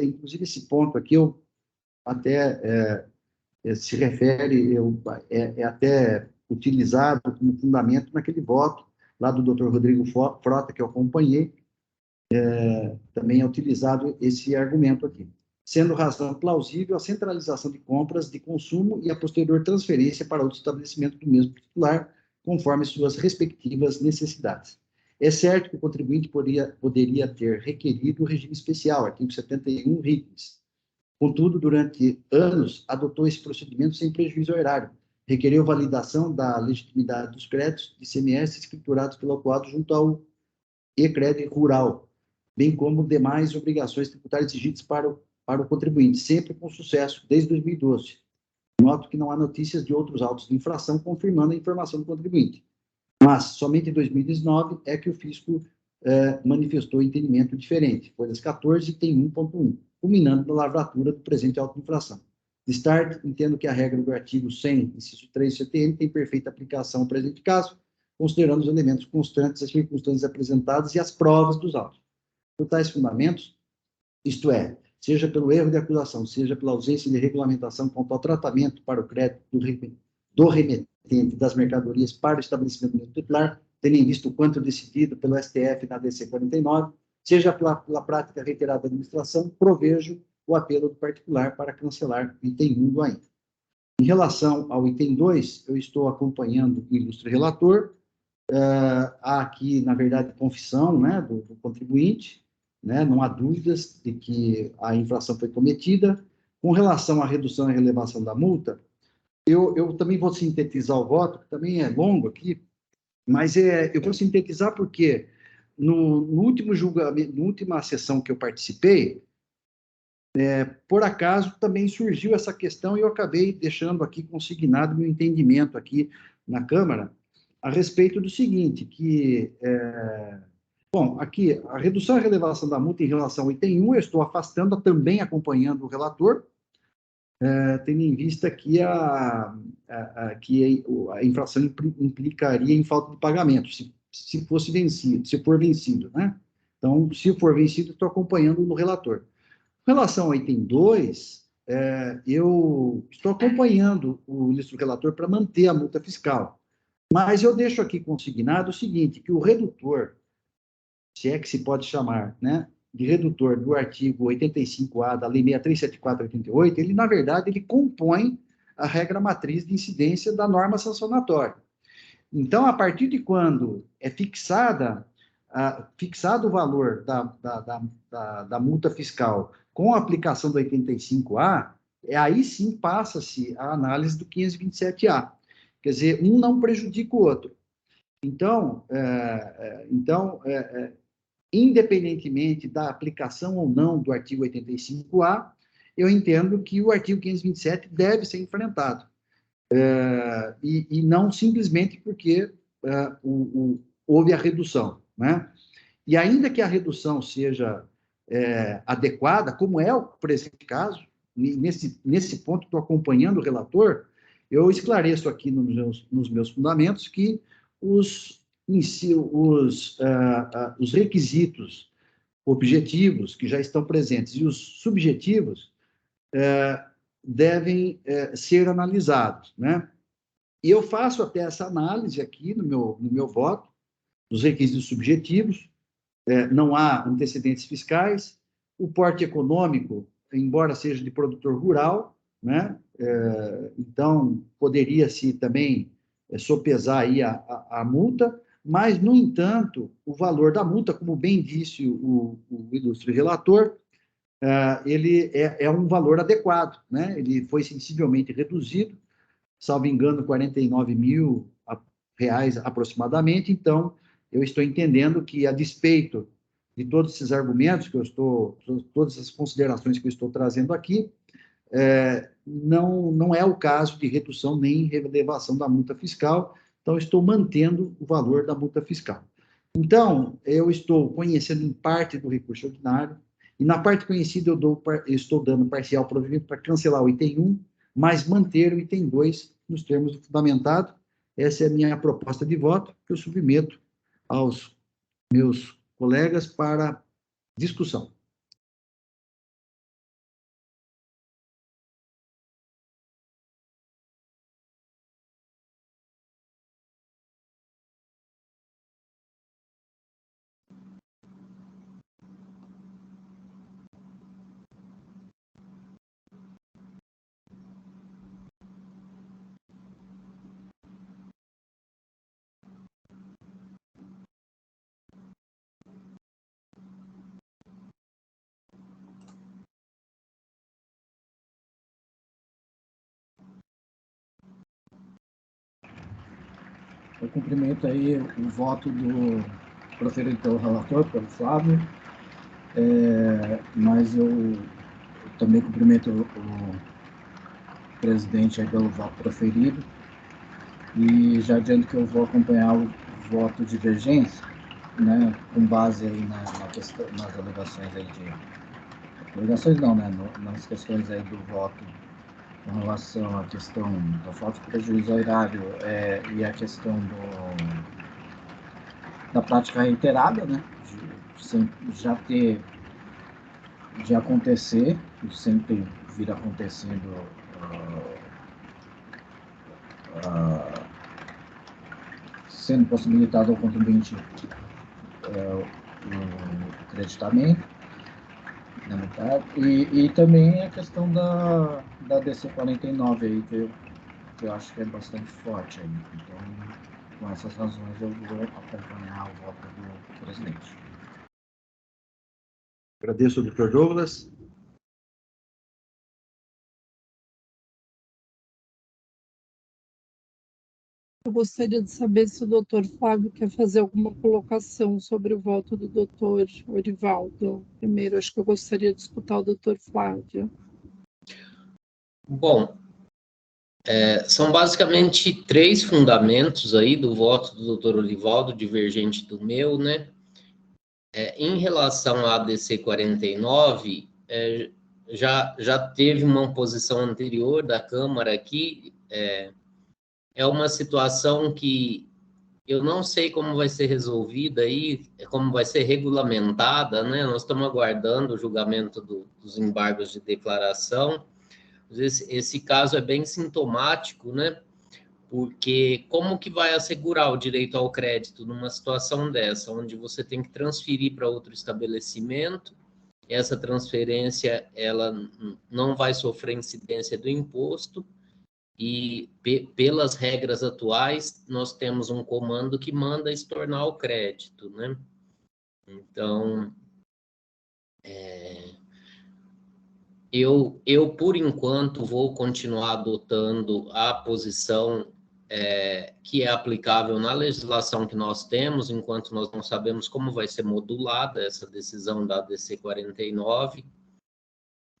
Inclusive, esse ponto aqui, eu até se refere, é até utilizado como fundamento naquele voto lá do Dr. Rodrigo Frota, que eu acompanhei, também é utilizado esse argumento aqui. Sendo razão plausível a centralização de compras de consumo e a posterior transferência para outro estabelecimento do mesmo titular, conforme suas respectivas necessidades. É certo que o contribuinte poderia ter requerido o regime especial, artigo 71, RICS. Contudo, durante anos, adotou esse procedimento sem prejuízo ao erário. Requereu validação da legitimidade dos créditos de ICMS escriturados pelo autuado junto ao e-crédito rural, bem como demais obrigações tributárias exigidas para o contribuinte, sempre com sucesso, desde 2012. Noto que não há notícias de outros autos de infração confirmando a informação do contribuinte. Mas, somente em 2019 é que o fisco manifestou entendimento diferente. Folhas 14 tem 1.1, culminando na lavratura do presente auto de infração. De start, entendo que a regra do artigo 100, inciso 3 do CTN, tem perfeita aplicação ao presente caso, considerando os elementos constantes, as circunstâncias apresentadas e as provas dos autos. Por tais fundamentos, isto é, seja pelo erro de acusação, seja pela ausência de regulamentação quanto ao tratamento para o crédito do remetente das mercadorias para o estabelecimento do titular, tendo em vista o quanto decidido pelo STF na DC 49, seja pela prática reiterada da administração, provejo o apelo do particular para cancelar o item 1 do ainda. Em relação ao item 2, eu estou acompanhando o ilustre relator. Há aqui, na verdade, confissão, né, do contribuinte, né, não há dúvidas de que a infração foi cometida. Com relação à redução e relevação da multa, eu também vou sintetizar o voto, que também é longo aqui, mas eu vou sintetizar porque no último julgamento, na última sessão que eu participei, por acaso também surgiu essa questão e eu acabei deixando aqui consignado meu entendimento aqui na Câmara a respeito do seguinte, que, bom, aqui, a redução e relevação da multa em relação ao item 1, eu estou afastando, também acompanhando o relator, tendo em vista que a infração implicaria em falta de pagamento, se fosse vencido, se for vencido, né? Então, se for vencido, estou acompanhando no relator. Em relação ao item 2, eu estou acompanhando o ilustre relator para manter a multa fiscal, mas eu deixo aqui consignado o seguinte, que o redutor, se é que se pode chamar, né, de redutor do artigo 85A da Lei 6374/88, ele, na verdade, ele compõe a regra matriz de incidência da norma sancionatória. Então, a partir de quando é fixado o valor da multa fiscal com a aplicação do 85A, aí sim passa-se a análise do 527A. Quer dizer, um não prejudica o outro. Então, independentemente da aplicação ou não do artigo 85A, eu entendo que o artigo 527 deve ser enfrentado. E não simplesmente porque houve a redução, né? E ainda que a redução seja adequada, como é o presente caso, nesse ponto, estou acompanhando o relator, eu esclareço aqui nos meus fundamentos que os requisitos objetivos que já estão presentes e os subjetivos devem ser analisados, né? E eu faço até essa análise aqui no meu voto, dos requisitos subjetivos, não há antecedentes fiscais, o porte econômico, embora seja de produtor rural, né? Então, poderia-se também sopesar aí a multa, mas, no entanto, o valor da multa, como bem disse o ilustre relator, ele é um valor adequado, né? Ele foi sensivelmente reduzido, salvo engano, R$ 49.000 aproximadamente. Então, eu estou entendendo que, a despeito de todos esses argumentos todas as considerações que eu estou trazendo aqui, não é o caso de redução nem relevação da multa fiscal. Então, estou mantendo o valor da multa fiscal. Então, eu estou conhecendo em parte do recurso ordinário, e na parte conhecida eu estou dando parcial provimento para cancelar o item 1, mas manter o item 2 nos termos do fundamentado. Essa é a minha proposta de voto, que eu submeto aos meus colegas para discussão. Eu cumprimento aí o voto proferido pelo relator, pelo Flávio, mas eu também cumprimento o presidente aí pelo voto proferido, e já adianto que eu vou acompanhar o voto de divergência, né, com base aí nas alegações aí alegações não, né, nas questões aí do voto com relação à questão da falta de prejuízo ao erário e a questão da prática reiterada, né, de acontecer, e sempre vir acontecendo sendo possibilitado ao contribuinte o creditamento, né, tá? E também a questão da DC 49 aí, que eu acho que é bastante forte aí. Então, com essas razões, eu vou acompanhar o voto do presidente. Agradeço ao Dr. Douglas. Eu gostaria de saber se o doutor Flávio quer fazer alguma colocação sobre o voto do doutor Orivaldo. Primeiro, acho que eu gostaria de escutar o doutor Flávio. Bom, são basicamente 3 fundamentos aí do voto do doutor Orivaldo, divergente do meu, né? Em relação à ADC 49, já teve uma posição anterior da Câmara aqui, é uma situação que eu não sei como vai ser resolvida aí, como vai ser regulamentada, né? Nós estamos aguardando o julgamento dos embargos de declaração. Esse caso é bem sintomático, né? Porque como que vai assegurar o direito ao crédito numa situação dessa, onde você tem que transferir para outro estabelecimento, essa transferência ela não vai sofrer incidência do imposto, e pelas regras atuais, nós temos um comando que manda estornar o crédito, né? Então, eu, por enquanto, vou continuar adotando a posição que é aplicável na legislação que nós temos, enquanto nós não sabemos como vai ser modulada essa decisão da ADC 49.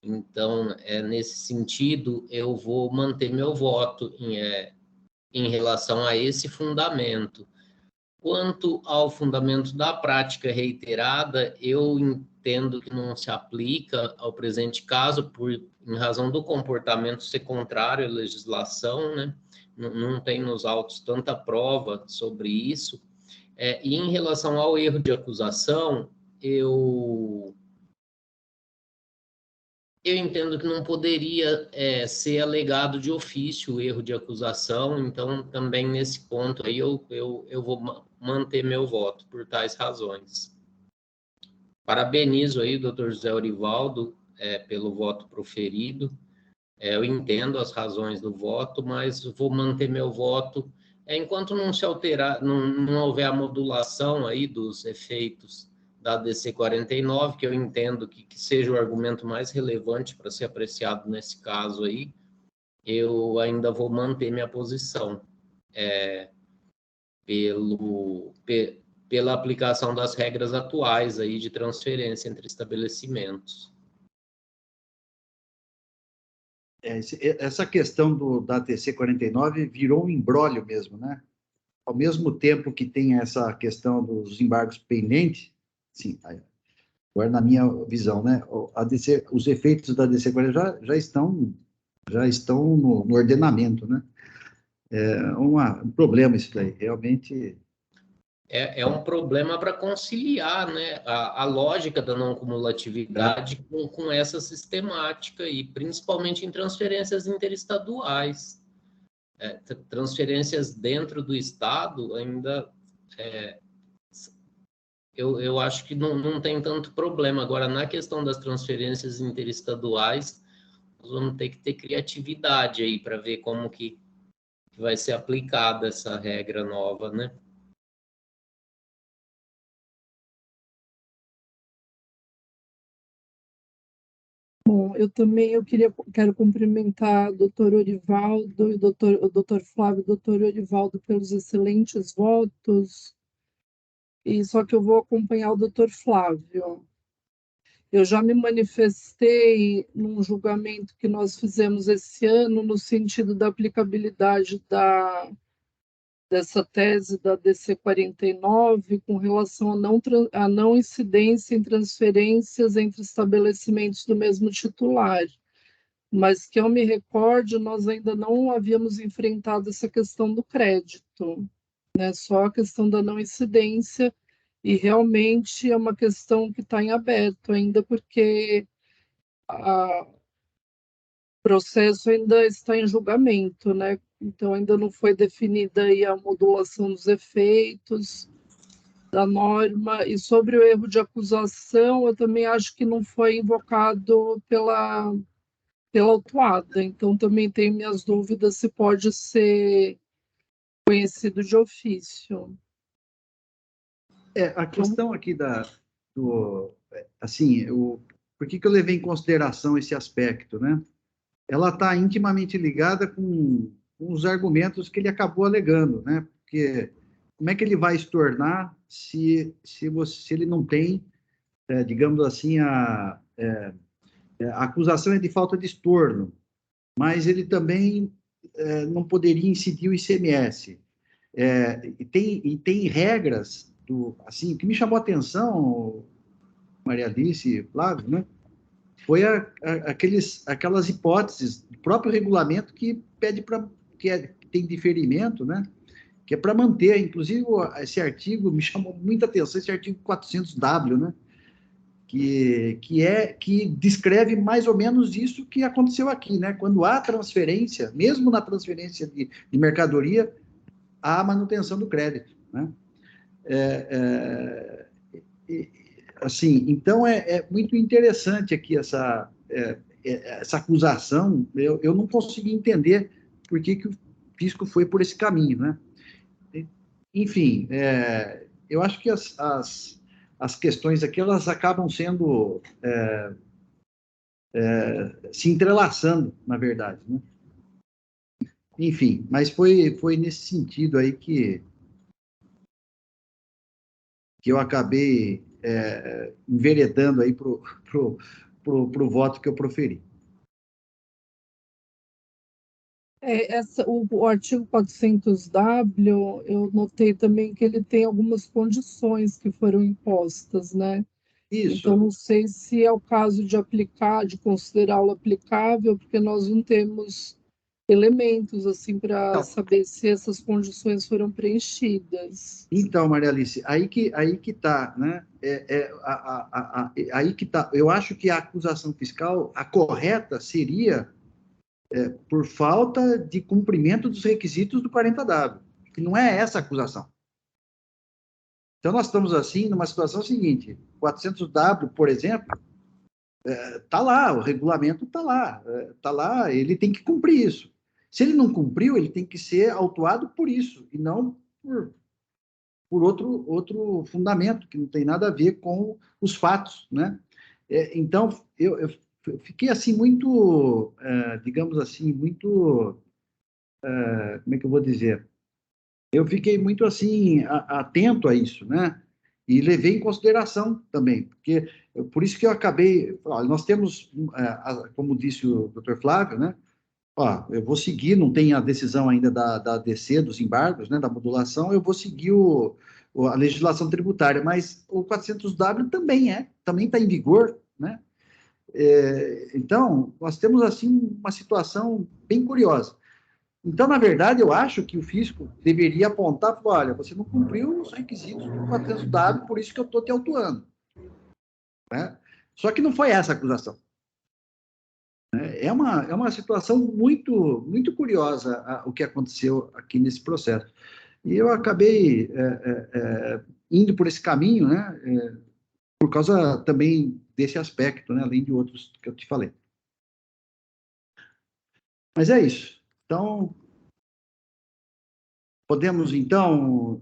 Então, nesse sentido, eu vou manter meu voto em relação a esse fundamento. quanto ao fundamento da prática reiterada, eu entendo que não se aplica ao presente caso, em razão do comportamento ser contrário à legislação, né? Não tem nos autos tanta prova sobre isso. E em relação ao erro de acusação, eu entendo que não poderia ser alegado de ofício o erro de acusação, então também nesse ponto aí eu vou manter meu voto por tais razões. Parabenizo aí o Dr. José Orivaldo pelo voto proferido. Eu entendo as razões do voto, mas vou manter meu voto enquanto não se alterar, não houver a modulação aí dos efeitos da DC 49, que eu entendo que seja o argumento mais relevante para ser apreciado nesse caso aí, eu ainda vou manter minha posição pela aplicação das regras atuais aí de transferência entre estabelecimentos. Essa questão da DC 49 virou um imbróglio mesmo, né? Ao mesmo tempo que tem essa questão dos embargos pendentes, sim, agora na minha visão, né? Os efeitos da DC 49 já estão no ordenamento, né? É um problema isso daí, realmente. É um problema para conciliar, né, a lógica da não cumulatividade com essa sistemática, e principalmente em transferências interestaduais. Transferências dentro do Estado ainda... eu acho que não tem tanto problema. Agora, na questão das transferências interestaduais, nós vamos ter que ter criatividade aí para ver como que vai ser aplicada essa regra nova, né? Bom, eu também quero cumprimentar o doutor Orivaldo, o doutor Flávio e o doutor Orivaldo pelos excelentes votos, e só que eu vou acompanhar o doutor Flávio. Eu já me manifestei num julgamento que nós fizemos esse ano no sentido da aplicabilidade dessa tese da DC 49 com relação à não incidência em transferências entre estabelecimentos do mesmo titular. Mas que eu me recorde, nós ainda não havíamos enfrentado essa questão do crédito, né? Só a questão da não incidência, e realmente é uma questão que está em aberto ainda, porque o processo ainda está em julgamento, né? Então ainda não foi definida aí a modulação dos efeitos da norma, e sobre o erro de acusação, eu também acho que não foi invocado pela autuada, então também tenho minhas dúvidas se pode ser conhecido de ofício. A questão aqui assim, por que eu levei em consideração esse aspecto, né? Ela está intimamente ligada com os argumentos que ele acabou alegando, né? Porque como é que ele vai estornar se ele não tem, digamos assim, a acusação é de falta de estorno, mas ele também não poderia incidir o ICMS. E tem regras assim, o que me chamou a atenção, Maria Alice, Flávio, né? Foi aquelas hipóteses do próprio regulamento que pede que tem diferimento, né? Que é para manter, inclusive esse artigo me chamou muita atenção, esse artigo 400W, né? Que descreve mais ou menos isso que aconteceu aqui, né? Quando há transferência, mesmo na transferência de mercadoria, há manutenção do crédito, né? Assim, então é muito interessante aqui essa acusação. Eu não consegui entender por que o fisco foi por esse caminho, né? Enfim, eu acho que as questões aqui elas acabam sendo se entrelaçando, na verdade, né? Enfim, mas foi nesse sentido aí que eu acabei enveredando aí pro voto que eu proferi. O artigo 400W, eu notei também que ele tem algumas condições que foram impostas, né? Então, Isso. não sei se é o caso de aplicar, de considerá-lo aplicável, porque nós não temos elementos assim para Então, saber se essas condições foram preenchidas. Então, Maria Alice, aí que tá, né? Aí que tá. Eu acho que a acusação fiscal, a correta seria por falta de cumprimento dos requisitos do 40W, que não é essa a acusação. Então, nós estamos, assim, numa situação seguinte, 400W, por exemplo, está lá, o regulamento está lá, ele tem que cumprir isso. Se ele não cumpriu, ele tem que ser autuado por isso, e não por outro fundamento, que não tem nada a ver com os fatos, né? Então, eu fiquei, assim, muito, digamos assim, muito, como é que eu vou dizer? Eu fiquei muito, assim, atento a isso, né? E levei em consideração também, porque, por isso que eu acabei, olha, nós temos, como disse o doutor Flávio, né? Ó, eu vou seguir, não tem a decisão ainda da ADC, dos embargos, né, da modulação, eu vou seguir a legislação tributária, mas o 400W também está em vigor, né? Então, nós temos, assim, uma situação bem curiosa. Então, na verdade, eu acho que o fisco deveria apontar, falar, olha, você não cumpriu os requisitos do 400W, por isso que eu estou te autuando. Né? Só que não foi essa a acusação. É uma situação muito, muito curiosa o que aconteceu aqui nesse processo. E eu acabei indo por esse caminho, né, por causa também desse aspecto, né, além de outros que eu te falei. Mas é isso. Então, podemos, então,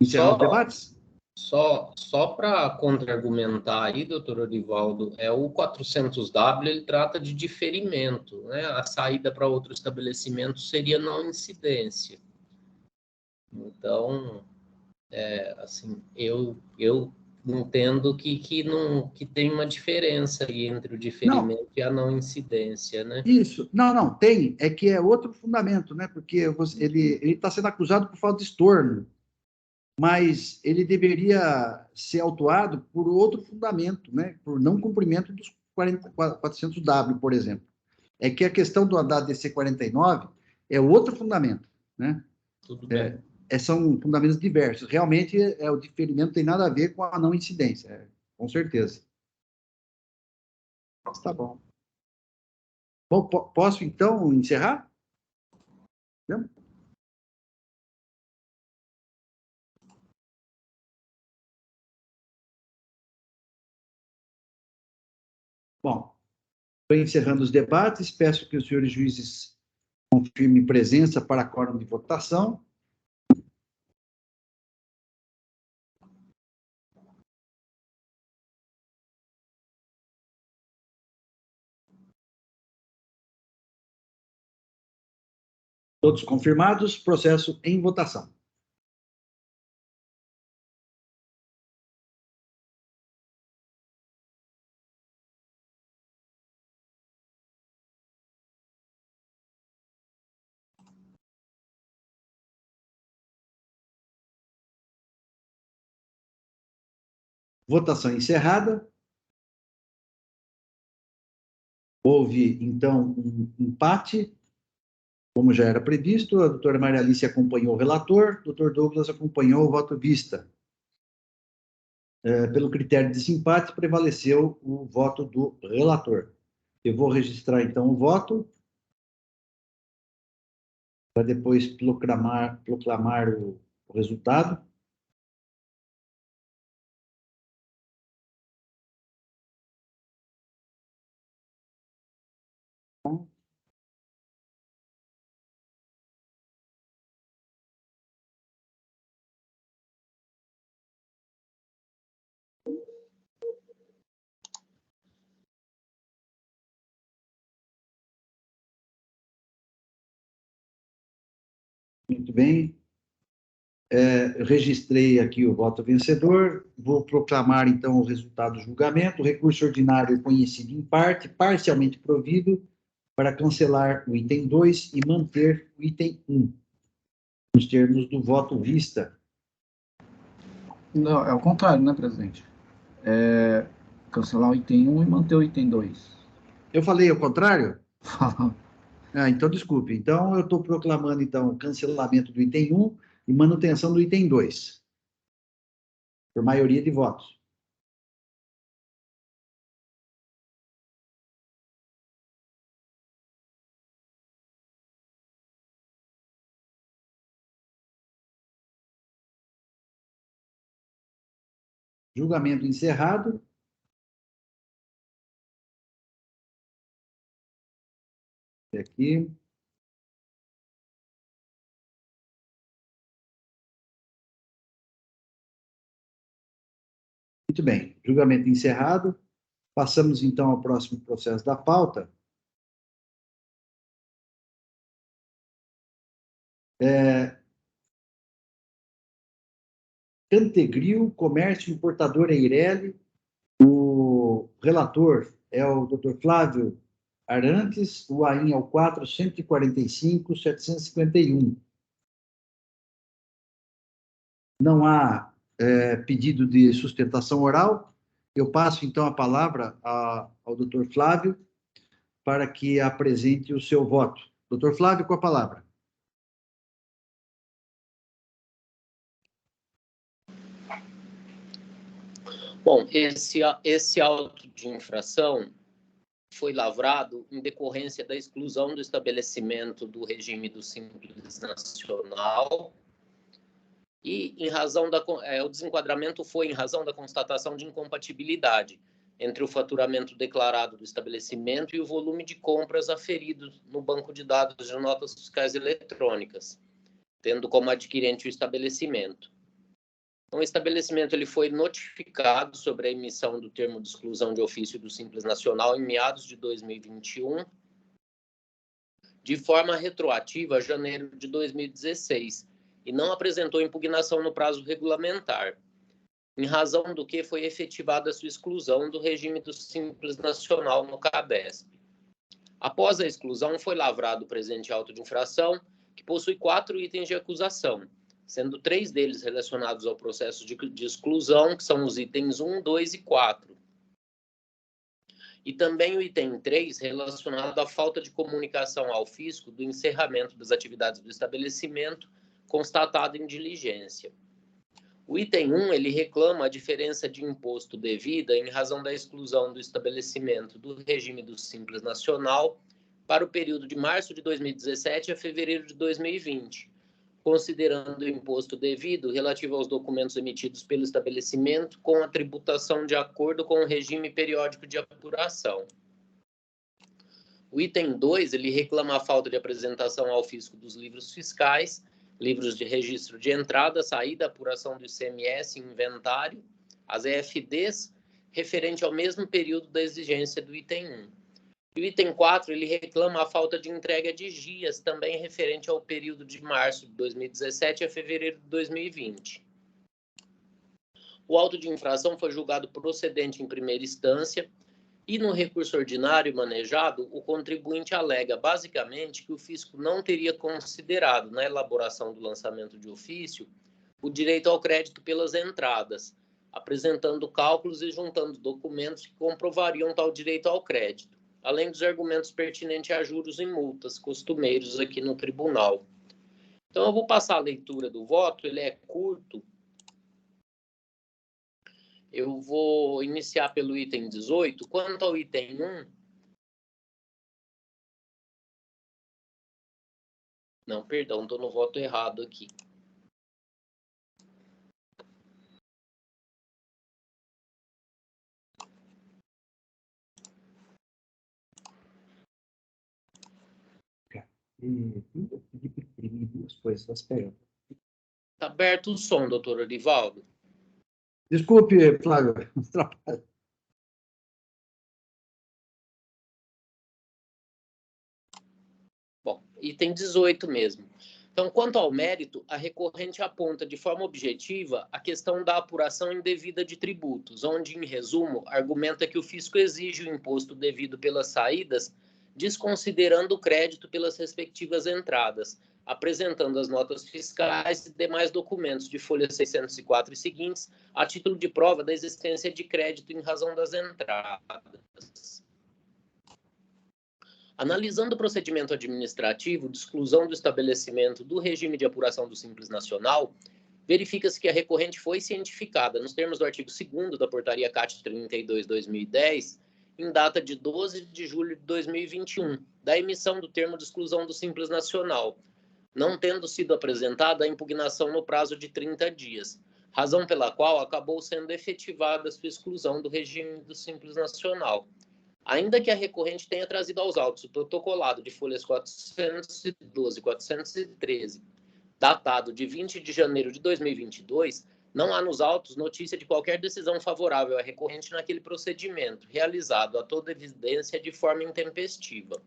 encerrar os debates? Só para contra-argumentar aí, doutor Orivaldo, o 400W, ele trata de diferimento, né? A saída para outro estabelecimento seria não incidência. Então, assim, eu entendo que tem uma diferença aí entre o diferimento e a não incidência, né? Isso. Não, tem. É que é outro fundamento, né? Porque ele está sendo acusado por falta de estorno, mas ele deveria ser autuado por outro fundamento, né? Por não cumprimento dos 400W, por exemplo. É que a questão da DC 49 é outro fundamento, né? Tudo bem. São fundamentos diversos. Realmente, o diferimento tem nada a ver com a não incidência, com certeza. Tá bom. Bom, posso, então, encerrar? Bom, estou encerrando os debates. Peço que os senhores juízes confirmem presença para quórum de votação. Todos confirmados, processo em votação. Votação encerrada. Houve, então, um empate, como já era previsto. A doutora Maria Alice acompanhou o relator, o doutor Douglas acompanhou o voto vista. Pelo critério de desempate, prevaleceu o voto do relator. Eu vou registrar, então, o voto, para depois proclamar o resultado. Muito bem. Registrei aqui o voto vencedor. Vou proclamar, então, o resultado do julgamento. O recurso ordinário conhecido em parte, parcialmente provido, para cancelar o item 2 e manter o item 1, nos termos do voto vista. Não, é o contrário, né, presidente? Cancelar o item 1 e manter o item 2. Eu falei ao contrário? Então, desculpe. Então, eu estou proclamando, então, o cancelamento do item 1 e manutenção do item 2, por maioria de votos. Julgamento encerrado. Aqui. Muito bem. Julgamento encerrado. Passamos, então, ao próximo processo da pauta. Cantegril, Comércio Importador Eireli. O relator é o Dr. Flávio Arantes, o AIN é o 445.751. Não há pedido de sustentação oral. Eu passo, então, a palavra ao Dr. Flávio para que apresente o seu voto. Dr. Flávio, com a palavra. Bom, esse auto de infração foi lavrado em decorrência da exclusão do estabelecimento do regime do Simples Nacional e em razão o desenquadramento foi em razão da constatação de incompatibilidade entre o faturamento declarado do estabelecimento e o volume de compras aferido no banco de dados de notas fiscais eletrônicas, tendo como adquirente o estabelecimento. Então, o estabelecimento ele foi notificado sobre a emissão do termo de exclusão de ofício do Simples Nacional em meados de 2021, de forma retroativa a janeiro de 2016, e não apresentou impugnação no prazo regulamentar, em razão do que foi efetivada a sua exclusão do regime do Simples Nacional no CABESP. Após a exclusão, foi lavrado o presente auto de infração, que possui 4 itens de acusação, sendo 3 deles relacionados ao processo de exclusão, que são os itens 1, 2 e 4. E também o item 3, relacionado à falta de comunicação ao fisco do encerramento das atividades do estabelecimento, constatado em diligência. O item 1, ele reclama a diferença de imposto devida em razão da exclusão do estabelecimento do regime do Simples Nacional para o período de março de 2017 a fevereiro de 2020, considerando o imposto devido relativo aos documentos emitidos pelo estabelecimento com a tributação de acordo com o regime periódico de apuração. O item 2, ele reclama a falta de apresentação ao fisco dos livros fiscais, livros de registro de entrada, saída, apuração do ICMS, inventário, as EFDs, referente ao mesmo período da exigência do item 1. E o item 4, ele reclama a falta de entrega de GIAs, também referente ao período de março de 2017 a fevereiro de 2020. O auto de infração foi julgado procedente em primeira instância e no recurso ordinário manejado, o contribuinte alega basicamente que o fisco não teria considerado na elaboração do lançamento de ofício o direito ao crédito pelas entradas, apresentando cálculos e juntando documentos que comprovariam tal direito ao crédito, além dos argumentos pertinentes a juros e multas costumeiros aqui no tribunal. Então, eu vou passar a leitura do voto, ele é curto. Eu vou iniciar pelo item 18. Quanto ao item 1... Não, perdão, estou no voto errado aqui. Está aberto o som, doutor Orivaldo. Desculpe, Flávio. Bom, item 18 mesmo. Então, quanto ao mérito, a recorrente aponta de forma objetiva a questão da apuração indevida de tributos, onde, em resumo, argumenta que o fisco exige o imposto devido pelas saídas desconsiderando o crédito pelas respectivas entradas, apresentando as notas fiscais e demais documentos de folha 604 e seguintes, a título de prova da existência de crédito em razão das entradas. Analisando o procedimento administrativo de exclusão do estabelecimento do regime de apuração do Simples Nacional, verifica-se que a recorrente foi cientificada, nos termos do artigo 2º da Portaria CAT 32/2010, em data de 12 de julho de 2021, da emissão do termo de exclusão do Simples Nacional, não tendo sido apresentada a impugnação no prazo de 30 dias, razão pela qual acabou sendo efetivada a sua exclusão do regime do Simples Nacional. Ainda que a recorrente tenha trazido aos autos o protocolado de folhas 412 e 413, datado de 20 de janeiro de 2022, não há nos autos notícia de qualquer decisão favorável à recorrente naquele procedimento, realizado a toda evidência de forma intempestiva.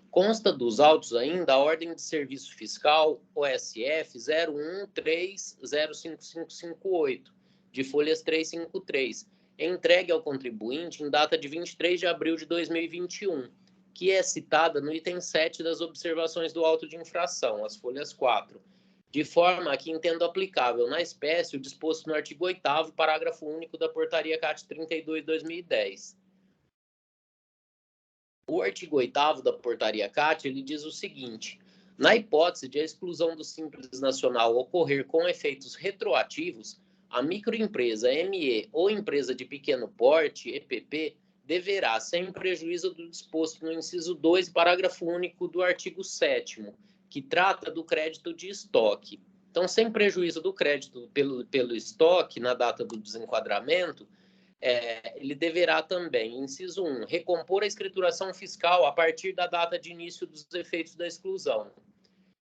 Consta dos autos ainda a ordem de serviço fiscal OSF 013-05558, de folhas 353, entregue ao contribuinte em data de 23 de abril de 2021, que é citada no item 7 das observações do auto de infração, as folhas 4, de forma que entendo aplicável na espécie o disposto no artigo 8º, parágrafo único da Portaria CAT 32/2010. O artigo 8º da Portaria CAT, ele diz o seguinte: na hipótese de a exclusão do Simples Nacional ocorrer com efeitos retroativos, a microempresa ME ou empresa de pequeno porte, EPP, deverá, sem prejuízo do disposto no inciso 2, parágrafo único do artigo 7º, que trata do crédito de estoque. Então, sem prejuízo do crédito pelo estoque na data do desenquadramento, ele deverá também, inciso 1, recompor a escrituração fiscal a partir da data de início dos efeitos da exclusão.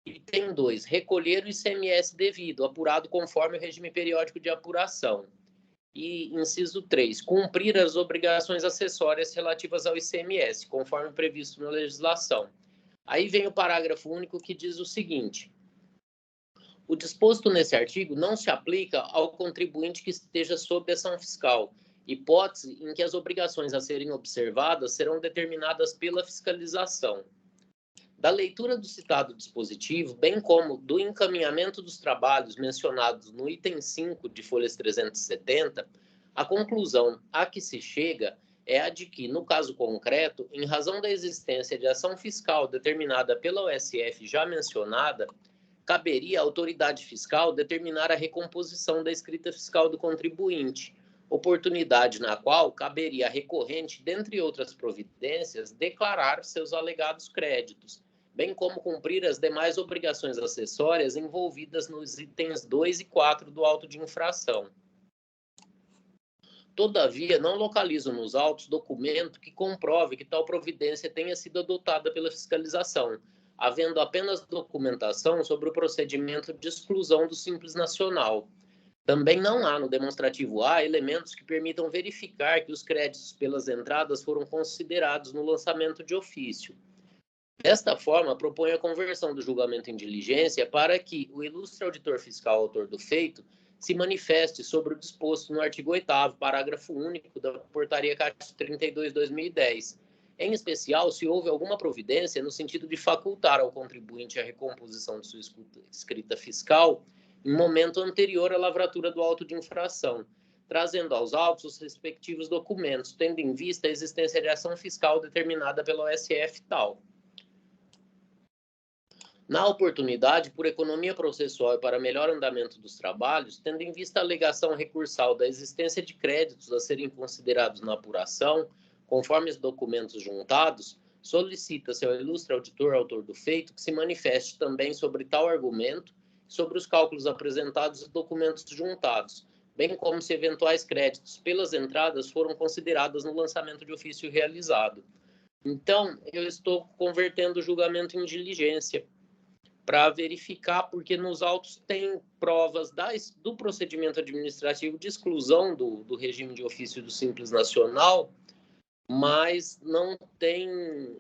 Item 2, recolher o ICMS devido, apurado conforme o regime periódico de apuração. E, inciso 3, cumprir as obrigações acessórias relativas ao ICMS, conforme previsto na legislação. Aí vem o parágrafo único que diz o seguinte: o disposto nesse artigo não se aplica ao contribuinte que esteja sob ação fiscal, hipótese em que as obrigações a serem observadas serão determinadas pela fiscalização. Da leitura do citado dispositivo, bem como do encaminhamento dos trabalhos mencionados no item 5 de folhas 370, a conclusão a que se chega é a de que, no caso concreto, em razão da existência de ação fiscal determinada pela OSF já mencionada, caberia à autoridade fiscal determinar a recomposição da escrita fiscal do contribuinte, oportunidade na qual caberia à recorrente, dentre outras providências, declarar seus alegados créditos, bem como cumprir as demais obrigações acessórias envolvidas nos itens 2 e 4 do auto de infração. Todavia, não localizo nos autos documento que comprove que tal providência tenha sido adotada pela fiscalização, havendo apenas documentação sobre o procedimento de exclusão do Simples Nacional. Também não há no demonstrativo A elementos que permitam verificar que os créditos pelas entradas foram considerados no lançamento de ofício. Desta forma, proponho a conversão do julgamento em diligência para que o ilustre auditor fiscal autor do feito se manifeste sobre o disposto no artigo 8º, parágrafo único da Portaria CAT 32/2010, em especial se houve alguma providência no sentido de facultar ao contribuinte a recomposição de sua escrita fiscal em momento anterior à lavratura do auto de infração, trazendo aos autos os respectivos documentos, tendo em vista a existência de ação fiscal determinada pela OSF tal. Na oportunidade, por economia processual e para melhor andamento dos trabalhos, tendo em vista a alegação recursal da existência de créditos a serem considerados na apuração, conforme os documentos juntados, solicita-se ao ilustre auditor autor do feito que se manifeste também sobre tal argumento e sobre os cálculos apresentados e documentos juntados, bem como se eventuais créditos pelas entradas foram consideradas no lançamento de ofício realizado. Então, eu estou convertendo o julgamento em diligência, para verificar, porque nos autos tem provas do procedimento administrativo de exclusão do regime de ofício do Simples Nacional, mas não tem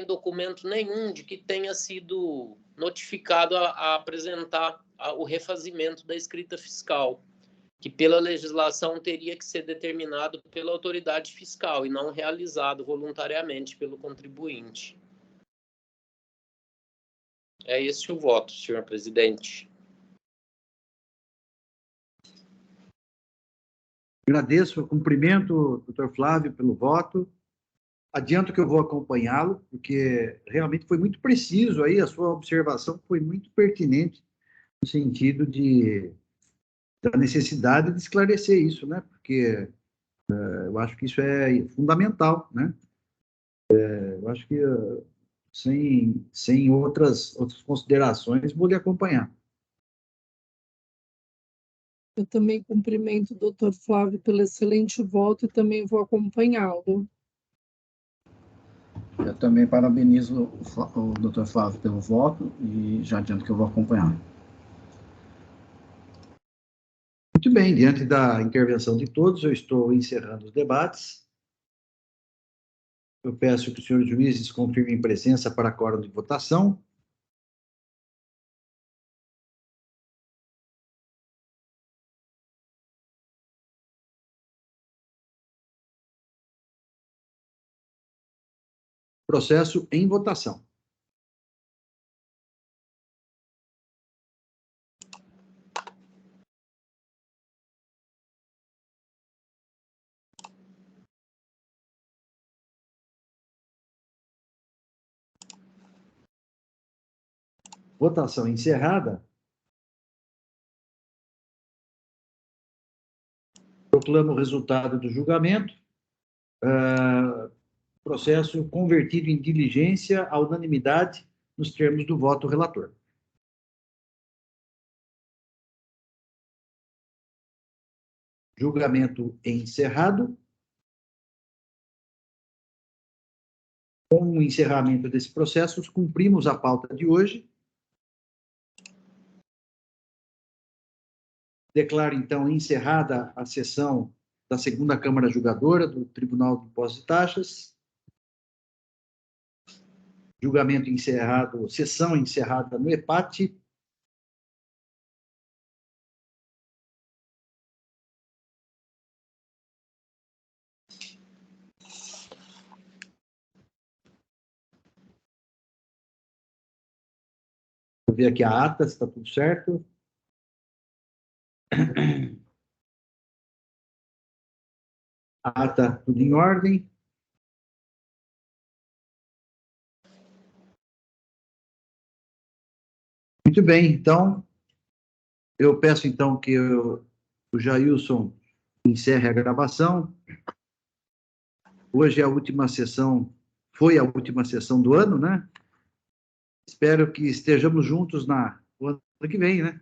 documento nenhum de que tenha sido notificado a apresentar o refazimento da escrita fiscal. que pela legislação teria que ser determinado pela autoridade fiscal e não realizado voluntariamente pelo contribuinte. É esse o voto, senhor presidente. Agradeço, cumprimento, doutor Flávio, pelo voto. Adianto que eu vou acompanhá-lo, porque realmente foi muito preciso aí, a sua observação foi muito pertinente no sentido da necessidade de esclarecer isso, né? Porque eu acho que isso é fundamental, né? Eu acho que sem outras considerações, vou lhe acompanhar. Eu também cumprimento o doutor Flávio pelo excelente voto e também vou acompanhá-lo. Eu também parabenizo o Dr. Flávio pelo voto e já adianto que eu vou acompanhar. Muito bem, diante da intervenção de todos, eu estou encerrando os debates. Eu peço que os senhores juízes confirmem presença para quórum de votação. Processo em votação. Votação encerrada. Proclamo o resultado do julgamento. Processo convertido em diligência à unanimidade nos termos do voto relator. Julgamento encerrado. Com o encerramento desse processo, cumprimos a pauta de hoje. Declaro, então, encerrada a sessão da segunda Câmara Julgadora do Tribunal de Impostos e Taxas. Julgamento encerrado, sessão encerrada no EPAT. Vou ver aqui a ata, se está tudo certo. A ata, tudo em ordem. Muito bem, então, eu peço então que o Jailson encerre a gravação. Hoje é a última sessão, foi a última sessão do ano, né? Espero que estejamos juntos no ano que vem, né?